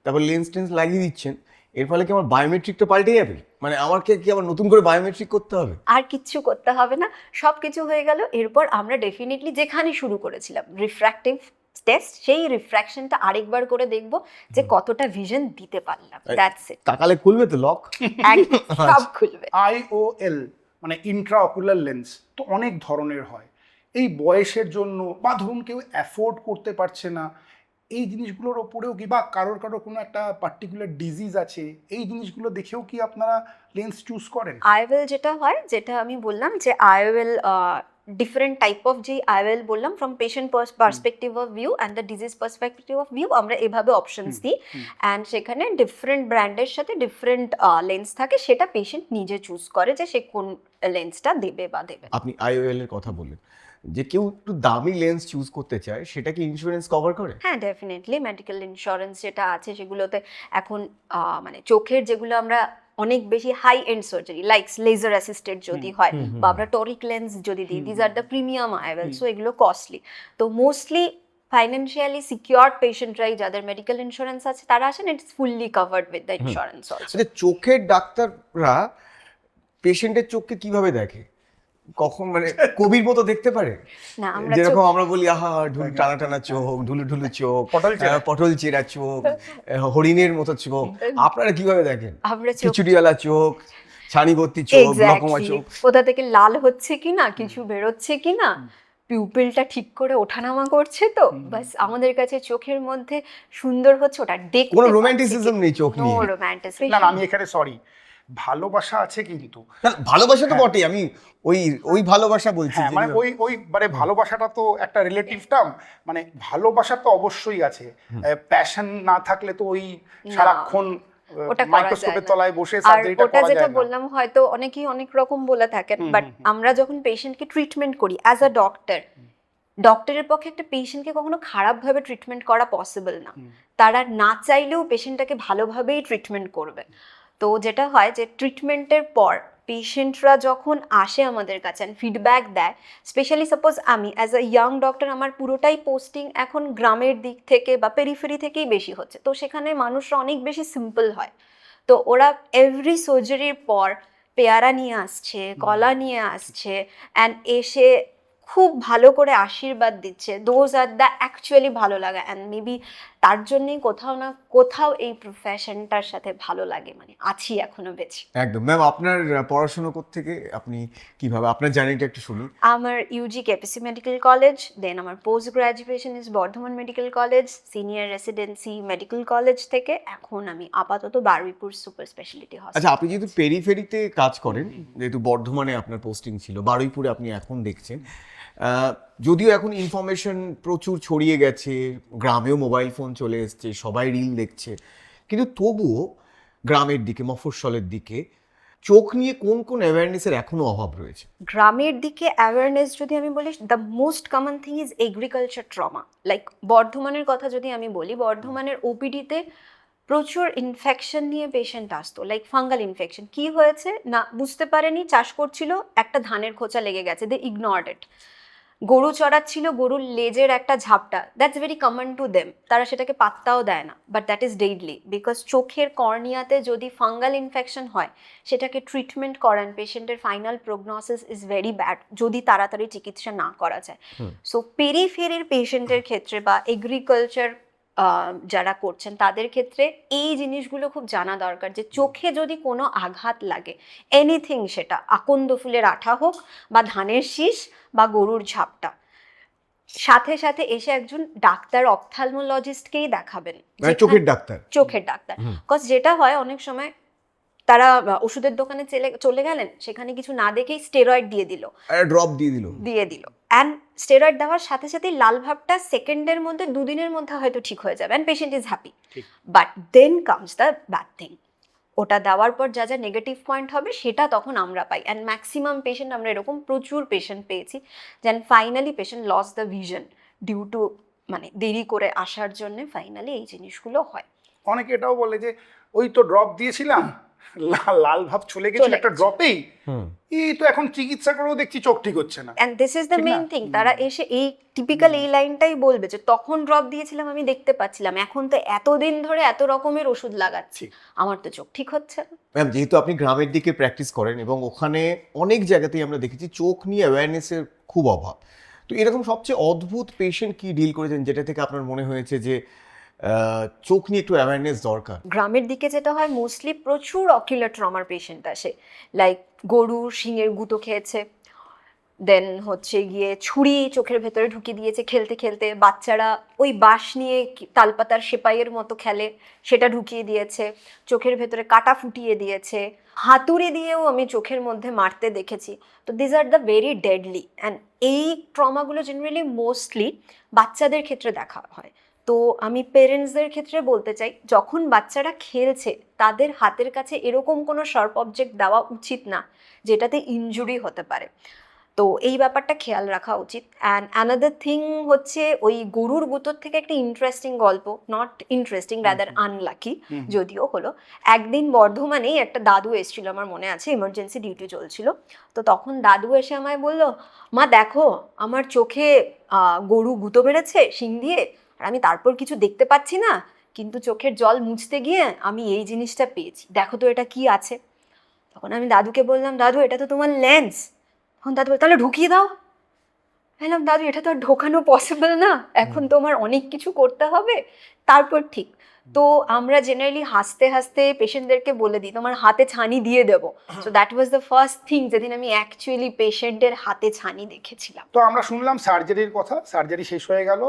তারপর লেন্স টেন্স লাগিয়ে দিচ্ছেন, এর ফলে কি আমার বায়োমেট্রিকটা পাল্টে যাবে? মানে আমাকে কি আবার নতুন করে বায়োমেট্রিক করতে হবে? আর কিচ্ছু করতে হবে না, সব কিছু হয়ে গেল। এরপর আমরা ডেফিনেটলি যেখানে শুরু করেছিলাম রিফ্র্যাক্টিভ টেস্ট, সেই রিফ্র্যাকশনটা আরেকবার করে দেখব যে কতটা ভিশন দিতে পারলাম, দ্যাটস ইট। তাকালে খুলবে তো লক? একদম সব খুলবে। আইওএল মানে ইন্ট্রাঅকুলার লেন্স তো অনেক ধরনের হয়, এই বয়সের জন্য বা ধরুন কেউ অ্যাফোর্ড করতে পারছে না, এই জিনিসগুলোর ওপরেও কি, বা কারোর কোনো একটা পার্টিকুলার ডিজিজ আছে, এই জিনিসগুলো দেখেও কি আপনারা লেন্স চুজ করেন? আইওএল যেটা হয়, যেটা আমি বললাম যে আইওএল ডিফারেন্ট টাইপ অফ যে আইওএল বললাম, from patient perspective of view and the disease perspective of view, আমরা এভাবে অপশনস দিই। অ্যান্ড সেখানে ডিফারেন্ট ব্র্যান্ডের সাথে ডিফারেন্ট লেন্স থাকে, সেটা পেশেন্ট নিজে চুজ করে যে সে কোন লেন্সটা দেবে বা দেবে না। আপনি আইওএল এর কথা বললেন, যে কেউ একটু দামি লেন্স চুজ করতে চায়, সেটা কি ইন্স্যুরেন্স কভার করে? হ্যাঁ, ডেফিনেটলি মেডিকেল ইন্স্যুরেন্স যেটা আছে সেগুলোতে এখন মানে চোখের যেগুলো আমরা অনেক বেশি high end surgery like laser assisted যদি হয়, বা আমরা টরিক লেন্স যদি দিই, these are the premium IOL, so এগুলো কস্টলি। তো মোস্টলি ফাইন্যান্সিয়ালি সিকিউরড পেশেন্টরাই, যাদের মেডিকেল ইন্স্যুরেন্স আছে, তারা আসেন, it's fully covered with the insurance also. আচ্ছা, চোখের ডাক্তাররা পেশেন্টের চোখকে কিভাবে দেখে? কখন মানে কবির মতো দেখতে পারে? না, আমরা যেরকম আমরা বলি আহা ঢুল টানা টানা চোখ, ঢুলু ঢুলু চোখ, পটল চেরা চোখ, হরিণের মতো চোখ, আপনারা কিভাবে দেখেন? আমরা খিচুড়িওয়ালা চোখ, ছানি ভর্তি চোখ, লকমা চোখ, কোথা থেকে লাল হচ্ছে কিনা, কিছু বেরোচ্ছে কিনা, পিউপিলটা ঠিক করে ওঠানামা করছে, তো বাস আমাদের কাছে চোখের মধ্যে সুন্দর হচ্ছে ওটা দেখতে। কোনো রোমান্টিসিজম নেই চোখ নো নিয়ে? রোমান্টিসিজম না, আমি এখানে সরি, ভালোবাসা আছে কিন্তু। না, ভালোবাসা তো বটেই, আমি ওই ভালোবাসা বলছি। হ্যাঁ, মানে ওই মানে ভালোবাসাটা তো একটা রিলেটিভ টার্ম, মানে ভালোবাসা তো অবশ্যই আছে, প্যাশন না থাকলে তো ওই সারাক্ষণ ওটা করা মাইক্রোস্কোপের যায় না। তলায় বসে আর সার্জারিটা ওটা করা যেটা যায় না। বললাম, হয়তো অনেকেই অনেক রকম বলে থাকেন, বাট আমরা যখন পেশেন্টকে ট্রিটমেন্ট করি অ্যাজ আ ডক্টরের পক্ষে একটা পেশেন্টকে কখনো খারাপভাবে ট্রিটমেন্ট করা পসিবল না। তারা না চাইলেও পেশেন্টটাকে ভালোভাবেই ট্রিটমেন্ট করবে। তো যেটা হয় যে ট্রিটমেন্টের পর পেশেন্টরা যখন আসে আমাদের কাছে ফিডব্যাক দেয়, স্পেশালি সাপোজ আমি অ্যাজ আ ইয়াং ডক্টর, আমার পুরোটাই পোস্টিং এখন গ্রামের দিক থেকে বা পেরিফেরি থেকেই বেশি হচ্ছে, তো সেখানে মানুষরা অনেক বেশি সিম্পল হয়। তো ওরা এভরি সার্জারির পর পেয়ারা নিয়ে আসছে, কলা নিয়ে আসছে, অ্যান্ড এসে খুব ভালো করে আশীর্বাদ দিচ্ছে। দোজ আর দ্য অ্যাকচুয়ালি ভালো লাগা, অ্যান্ড মেবি তার জন্যই কোথাও না কোথাও এই প্রফেশনটার সাথে ভালো লাগে, মানে আছি এখনো বেঁচে। একদম। ম্যাম, আপনার পড়াশোনা থেকে আপনি কিভাবে, আপনার জার্নিটা একটু শুনুন। আমার ইউজি কেপিসি মেডিকেল কলেজ, দেন আমার post graduation is Bardhaman medical college, senior residency medical college থেকে এখন আমি আপাতত বারুইপুর সুপার স্পেশালিটি হসপিটাল। আচ্ছা, আপনি যেহেতু পেরিফেরিতে কাজ করেন, যেহেতু বর্ধমানে আপনার পোস্টিং ছিল, বারুইপুরে আপনি এখন দেখছেন, যদিও এখন ইনফরমেশন প্রচুর ছড়িয়ে গেছে, গ্রামেও মোবাইল ফোন চলে এসছে, সবাই রিল দেখছে, কিন্তু তবুও গ্রামের দিকে, মফস্বলের দিকে চোখ নিয়ে কোন কোন অ্যাওয়ারনেসের এখনো অভাব রয়েছে? গ্রামের দিকে অ্যাওয়ারনেস যদি আমি বলি, the most common thing is agriculture trauma. Like বর্ধমানের কথা যদি আমি বলি, বর্ধমানের ওপিডিতে প্রচুর ইনফেকশন নিয়ে পেশেন্ট আসতো, লাইক ফাঙ্গাল ইনফেকশন। কি হয়েছে না বুঝতে পারেনি, চাষ করছিল, একটা ধানের খোঁচা লেগে গেছে, দে ইগনোরড ইট। গরু চড়াচ্ছিল, গরুর লেজের একটা ঝাপটা, that's very common to them, তারা সেটাকে পাত্তাও দেয় না, but that is deadly, because চোখের কর্নিয়াতে যদি ফাঙ্গাল ইনফেকশন হয়, সেটাকে ট্রিটমেন্ট করান, পেশেন্টের final prognosis is very bad যদি তাড়াতাড়ি চিকিৎসা না করা যায়। সো পেরিফেরির পেশেন্টের ক্ষেত্রে বা এগ্রিকালচার যারা করছেন তাদের ক্ষেত্রে এই জিনিসগুলো খুব জানা দরকার, যে চোখে যদি কোনো আঘাত লাগে, এনিথিং, সেটা আকন্দ ফুলের আঠা হোক বা ধানের শীষ বা গরুর ঝাপটা, সাথে সাথে এসে একজন ডাক্তার অপথ্যালমোলজিস্টকেই দেখাবেন, চোখের ডাক্তার। চোখের ডাক্তার। বিকজ যেটা হয় অনেক সময় তারা ওষুধের দোকানে চলে গেলেন, সেখানে কিছু না দেখেই স্টেরয়েড দিয়ে দিল, ড্রপ দিয়ে দিল, অ্যান্ড স্টেরয়েড দেওয়ার সাথে সাথেই লাল ভাবটা সেকেন্ডের মধ্যে, দুদিনের মধ্যে হয়তো ঠিক হয়ে যাবে, and patient is happy. But then comes the bad thing, ওটা দেওয়ার পর যা যা নেগেটিভ পয়েন্ট হবে সেটা তখন আমরা পাই। অ্যান্ড ম্যাক্সিমাম পেশেন্ট, আমরা এরকম প্রচুর পেশেন্ট পেয়েছি যেন finally patient loss the vision due to মানে দেরি করে আসার জন্য ফাইনালি এই জিনিসগুলো হয়। অনেকে এটাও বলে যে ওই তো ড্রপ দিয়েছিলাম, লাল ভাব চলে গেছিল একটা ড্রপেই, এই তো এখন চিকিৎসা করেও দেখছি চোখ ঠিক হচ্ছে না। And this is the main thing, তারা এসে এই টিপিক্যাল এই লাইনটাই বলবে যে তখন ড্রপ দিয়েছিলাম, আমি দেখতে পাচ্ছিলাম, এখন তো এতদিন ধরে এত রকমের ওষুধ লাগাচ্ছি, আমার তো চোখ ঠিক হচ্ছে না। ম্যাম, যেহেতু আপনি গ্রামের দিকে প্র্যাকটিস করেন এবং ওখানে অনেক জায়গাতেই আমরা দেখেছি চোখ নিয়ে অ্যাওয়ারনেসের খুব অভাব, তো এরকম সবচেয়ে অদ্ভুত পেশেন্ট কি ডিল করেছেন যেটা থেকে আপনার মনে হয়েছে যে চোখ নিয়ে একটু অ্যাওয়ারনেস দরকার? গ্রামের দিকে যেটা হয়, মোস্টলি প্রচুর অকিউলার ট্রমার পেশেন্ট আসে, লাইক গরু শিঙের গুঁতো খেয়েছে, দেন হচ্ছে গিয়ে ছুরি চোখের ভেতরে ঢুকিয়ে দিয়েছে খেলতে খেলতে, বাচ্চারা ওই বাঁশ নিয়ে তালপাতার সেপাইয়ের মতো খেলে সেটা ঢুকিয়ে দিয়েছে, চোখের ভেতরে কাটা ফুটিয়ে দিয়েছে, হাতুড়ি দিয়েও আমি চোখের মধ্যে মারতে দেখেছি। তো these are the very deadly, and এই ট্রমাগুলো জেনারেলি মোস্টলি বাচ্চাদের ক্ষেত্রে দেখা হয়। তো আমি পেরেন্টসদের ক্ষেত্রে বলতে চাই, যখন বাচ্চারা খেলছে তাদের হাতের কাছে এরকম কোনো শার্প অবজেক্ট দেওয়া উচিত না যেটাতে ইনজুরি হতে পারে। তো এই ব্যাপারটা খেয়াল রাখা উচিত। অ্যান্ড অ্যানাদার থিং হচ্ছে ওই গরুর গুঁতোর থেকে একটা ইন্টারেস্টিং গল্প, নট ইন্টারেস্টিং রাদার আনলাকি যদিও হলো। একদিন বর্ধমানেই একটা দাদু এসেছিল, আমার মনে আছে ইমার্জেন্সি ডিউটি চলছিল। তো তখন দাদু এসে আমায় বলল, মা দেখো আমার চোখে গরু গুঁতো মেরেছে শিং দিয়ে, আর আমি তারপর কিছু দেখতে পাচ্ছি না, কিন্তু চোখের জল মুছতে গিয়ে আমি এই জিনিসটা পেয়েছি, দেখো তো এটা কি আছে। তখন আমি দাদুকে বললাম, দাদু এটা তো তোমার লেন্স। তখন দাদু বলে, তাহলে ঢুকিয়ে দাও। বললাম, দাদু এটা তো আর ঢোকানো পসিবল না, এখন তোমার অনেক কিছু করতে হবে তারপর ঠিক। তো আমরা জেনারেলি হাসতে হাসতে পেশেন্টদেরকে বলে দিই তোমার হাতে ছানি দিয়ে দেবো। So that was the first thing যেদিন আমি অ্যাকচুয়ালি পেশেন্টের হাতে ছানি দেখেছিলাম। তো আমরা শুনলাম সার্জারির কথা, সার্জারি শেষ হয়ে গেল,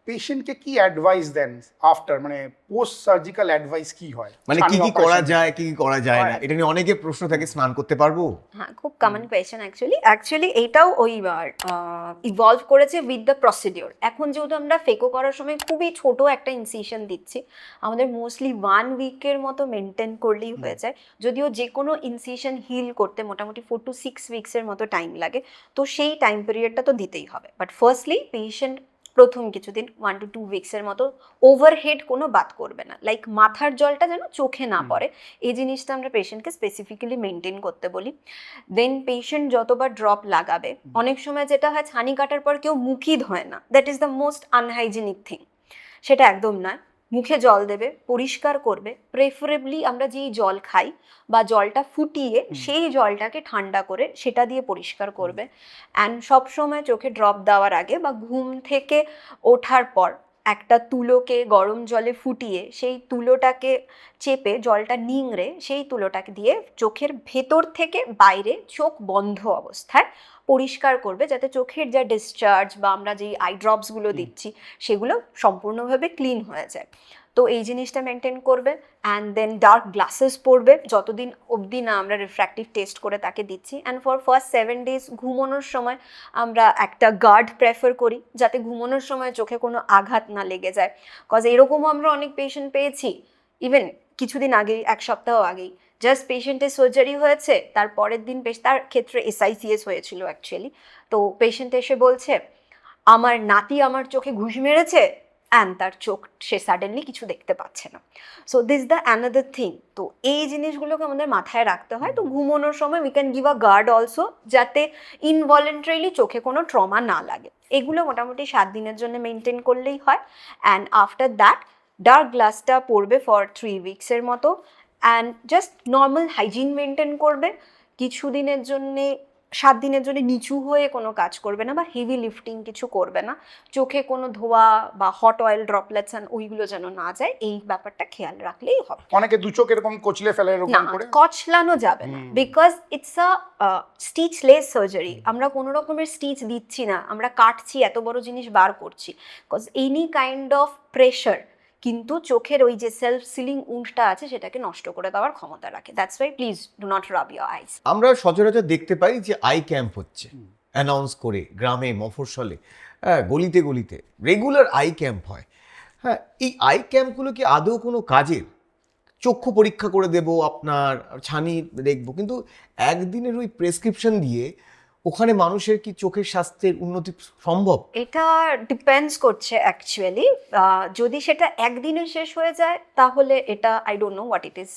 পেশেন্টকে কি অ্যাডভাইস দেন আফটার, মানে পোস্ট সার্জিক্যাল অ্যাডভাইস কি হয়, মানে কি কি করা যায় কি কি করা যায় না, এটা নিয়ে অনেকের প্রশ্ন থাকে, স্নান করতে পারবো? হ্যাঁ, খুব কমন কোয়েশ্চেন অ্যাকচুয়ালি এইটাও ওই ইভলভ করেছে উইথ দ্য প্রসিডিওর। এখন যেহেতু আমরা ফেকো করার সময় খুবই ছোট একটা ইনসিশন দিচ্ছি, আমাদের মোস্টলি 1 উইকের মতো মেনটেন করলেই হয়ে যায়। যদিও যে কোনো ইনসিশন হিল করতে মোটামুটি 4 to 6 উইক্সের মতো টাইম লাগে, তো সেই টাইম পিরিয়ডটা তো দিতেই হবে। বাট ফার্স্টলি পেশেন্ট প্রথম কিছুদিন 1 to 2 উইক্সের মতো ওভারহেড কোনো বাত করবে না, লাইক মাথার জলটা যেন চোখে না পড়ে, এই জিনিসটা আমরা পেশেন্টকে স্পেসিফিক্যালি মেনটেন করতে বলি। দেন পেশেন্ট যতবার ড্রপ লাগাবে, অনেক সময় যেটা হয় ছানি কাটার পর কেউ মুখই ধোয় না, that is the most unhygienic thing. সেটা একদম নয়, মুখে জল দেবে, পরিষ্কার করবে, প্রেফারেবলি আমরা যেই জল খাই বা জলটা ফুটিয়ে সেই জলটাকে ঠান্ডা করে সেটা দিয়ে পরিষ্কার করবে। অ্যান্ড সবসময় চোখে ড্রপ দেওয়ার আগে বা ঘুম থেকে ওঠার পর একটা তুলোকে গরম জলে ফুটিয়ে সেই তুলোটাকে চেপে জলটা নিংড়ে সেই তুলোটাকে দিয়ে চোখের ভেতর থেকে বাইরে চোখ বন্ধ অবস্থায় পরিষ্কার করবে, যাতে চোখের যা ডিসচার্জ বা আমরা যেই আই ড্রপসগুলো দিচ্ছি সেগুলো সম্পূর্ণভাবে ক্লিন হয়ে যায়। তো এই জিনিসটা মেনটেন করবে। অ্যান্ড দেন ডার্ক গ্লাসেস পরবে যতদিন অবধি না আমরা রিফ্র্যাক্টিভ টেস্ট করে তাকে দিচ্ছি। অ্যান্ড ফর ফার্স্ট 7 days ঘুমানোর সময় আমরা একটা গার্ড প্রেফার করি, যাতে ঘুমানোর সময় চোখে কোনো আঘাত না লেগে যায়। কজ এরকমও আমরা অনেক পেশেন্ট পেয়েছি, ইভেন কিছুদিন আগেই, 1 সপ্তাহ আগেই, জাস্ট পেশেন্টের সার্জারি হয়েছে, তার পরের দিন তার ক্ষেত্রে SICS হয়েছিল অ্যাকচুয়ালি। তো পেশেন্ট এসে বলছে আমার নাতি আমার চোখে ঘুষ মেরেছে, অ্যান্ড তার চোখ সে সাডেনলি কিছু দেখতে পাচ্ছে না। So this the another thing. তো এই জিনিসগুলোকে আমাদের মাথায় রাখতে হয়। তো ঘুমানোর সময় we can give a guard also, যাতে ইনভলেন্টারিলি চোখে কোনো ট্রমা না লাগে। এগুলো মোটামুটি 7 দিনের জন্য মেনটেন করলেই হয়। অ্যান্ড আফটার দ্যাট ডার্ক গ্লাসটা পড়বে ফর 3 উইক্সের মতো। And just normal hygiene maintain করবে। কিছুদিনের জন্যে 7 দিনের জন্য নিচু হয়ে কোনো কাজ করবে না বা হেভি লিফটিং কিছু করবে না। চোখে কোনো ধোয়া বা হট অয়েল ড্রপলেটস ওইগুলো যেন না যায়, এই ব্যাপারটা খেয়াল রাখলেই হবে। অনেকে দু চোখ এরকম কচলে ফেলে না, এরকম করে, কচলানো যাবে না, বিকজ ইটস আ স্টিচলেস সার্জারি। আমরা কোনো রকমের স্টিচ দিচ্ছি না, আমরা কাটছি, এত বড় জিনিস বার করছি। Because any kind of pressure কিন্তু চোখের ওই যে সেলফ সিলিং উন্ডটা আছে সেটাকে নষ্ট করে দেওয়ার ক্ষমতা রাখে। That's why please do not rub your eyes. আমরা সচরাচর দেখতে পাই যে আই ক্যাম্প হচ্ছে, অ্যানাউন্স করে গ্রামে মফস্বলে, হ্যাঁ, গলিতে গলিতে রেগুলার আই ক্যাম্প হয়। হ্যাঁ, এই আই ক্যাম্পগুলো কি আদৌ কোনো কাজের? চক্ষু পরীক্ষা করে দেব, আপনার ছানি দেখবো, কিন্তু একদিনের ওই প্রেসক্রিপশন দিয়ে ওখানে মানুষের কি চোখের স্বাস্থ্যের উন্নতি সম্ভব? এটা ডিপেন্ডস করছে অ্যাকচুয়ালি। যদি সেটা একদিনে শেষ হয়ে যায় তাহলে এটা I don't know what it is,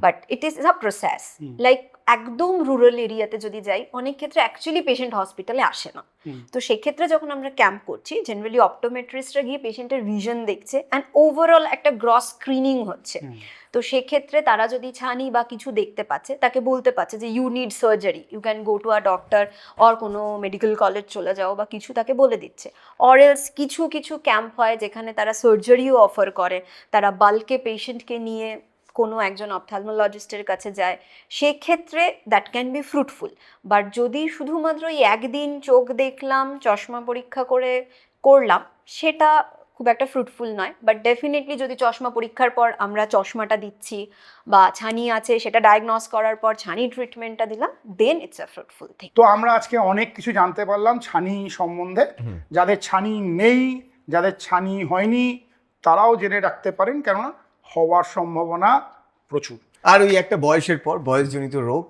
but it is a process. Like একদম রুরাল এরিয়াতে যদি যাই, অনেক ক্ষেত্রে অ্যাকচুয়ালি পেশেন্ট হসপিটালে আসে না। তো সেক্ষেত্রে যখন আমরা ক্যাম্প করছি, জেনারেলি অপটোমেট্রিস্টরা গিয়ে পেশেন্টের ভিশন দেখছে অ্যান্ড ওভারঅল একটা গ্রস স্ক্রিনিং হচ্ছে। তো সেক্ষেত্রে তারা যদি ছানি বা কিছু দেখতে পাচ্ছে, তাকে বলতে পারছে যে you need surgery, you can go to a doctor or কোনো মেডিকেল কলেজ চলে যাও বা কিছু তাকে বলে দিচ্ছে। অর এলস কিছু কিছু ক্যাম্প হয় যেখানে তারা সার্জারিও অফার করে, তারা বাল্কে পেশেন্টকে নিয়ে কোনো একজন অপথ্যালমোলজিস্টের কাছে যায়, সেক্ষেত্রে that can be fruitful. But যদি শুধুমাত্র এই একদিন চোখ দেখলাম, চশমা পরীক্ষা করলাম, সেটা খুব একটা ফ্রুটফুল নয়। বাট ডেফিনেটলি যদি চশমা পরীক্ষার পর আমরা চশমাটা দিচ্ছি বা ছানি আছে সেটা ডায়াগনস করার পর ছানি ট্রিটমেন্টটা দিলাম, দেন ইটস আ ফ্রুটফুল থিং। তো আমরা আজকে অনেক কিছু জানতে পারলাম ছানি সম্বন্ধে। যাদের ছানি নেই, যাদের ছানি হয়নি, তারাও জেনে রাখতে পারেন, কেননা হওয়ার সম্ভাবনা প্রচুর। আর ওই একটা বয়সের পর বয়সজনিত রোগ,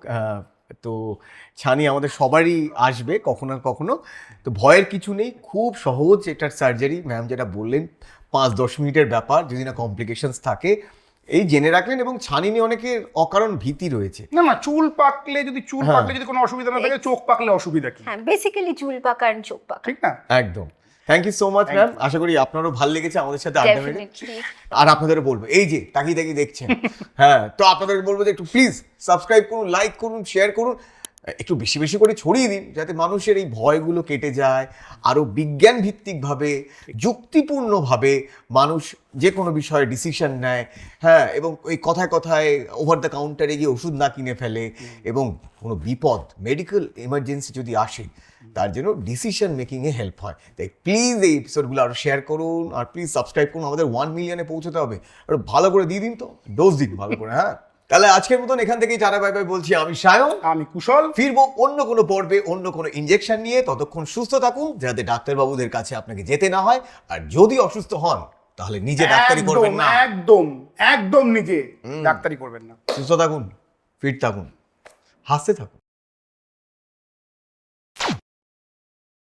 তো ছানি আমাদের সবারই আসবে কখনো না কখনো। তো ভয়ের কিছু নেই, খুব সহজ এটার সার্জারি। ম্যাম যেটা বললেন 5-10 মিনিটের ব্যাপার, যদি না কমপ্লিকেশনস থাকে এই জেনে রাখলেন। এবং ছানি নিয়ে অনেকের অকারণ ভীতি রয়েছে। না চুল পাকলে যদি কোনো অসুবিধা না থাকে, চোখ পাকলে অসুবিধা কি? হ্যাঁ, বেসিক্যালি চুল পাকা আর চোখ পাকা। ঠিক না? একদম। Thank you so much ma'am. আশা করি আপনারও ভালো লেগেছে আমাদের সাথে আড্ডা মেরে। Definitely. আর আপনাদেরও বলবো, এই যে তাকিয়ে দেখছেন, হ্যাঁ, তো আপনাদেরকে বলবো যে একটু প্লিজ সাবস্ক্রাইব করুন, লাইক করুন, শেয়ার করুন, একটু বেশি বেশি করে ছড়িয়ে দিন, যাতে মানুষের এই ভয়গুলো কেটে যায়। আরও বিজ্ঞান ভিত্তিকভাবে, যুক্তিপূর্ণভাবে মানুষ যে কোনো বিষয়ে ডিসিশন নেয়, হ্যাঁ, এবং ওই কথায় কথায় ওভার দ্য কাউন্টারে গিয়ে ওষুধ না কিনে ফেলে, এবং কোনো বিপদ, মেডিকেল এমার্জেন্সি যদি আসে, তার জন্য ডিসিশন মেকিংয়ে হেল্প হয়। তাই প্লিজ এই এপিসোডগুলো আরও শেয়ার করুন, আর প্লিজ সাবস্ক্রাইব করুন। আমাদের 1 মিলিয়নে পৌঁছতে হবে, আর ভালো করে দিয়ে দিন, তো ডোজ দিন ভালো করে। হ্যাঁ, তাহলে আজকের মতন এখান থেকেই টাটা বাই বাই বলছি। আমি সায়ন, আমি কুশল। ফিরবো অন্য কোনো পর্বে অন্য কোনো ইনজেকশন নিয়ে। ততক্ষণ সুস্থ থাকুন, যাতে ডাক্তারবাবুদের কাছে আপনাকে যেতে না হয়। আর যদি অসুস্থ হন, তাহলে নিজে ডাক্তারি করবেন না। একদম নিজে ডাক্তারি করবেন না। সুস্থ থাকুন, ফিট থাকুন, হাসতে থাকুন।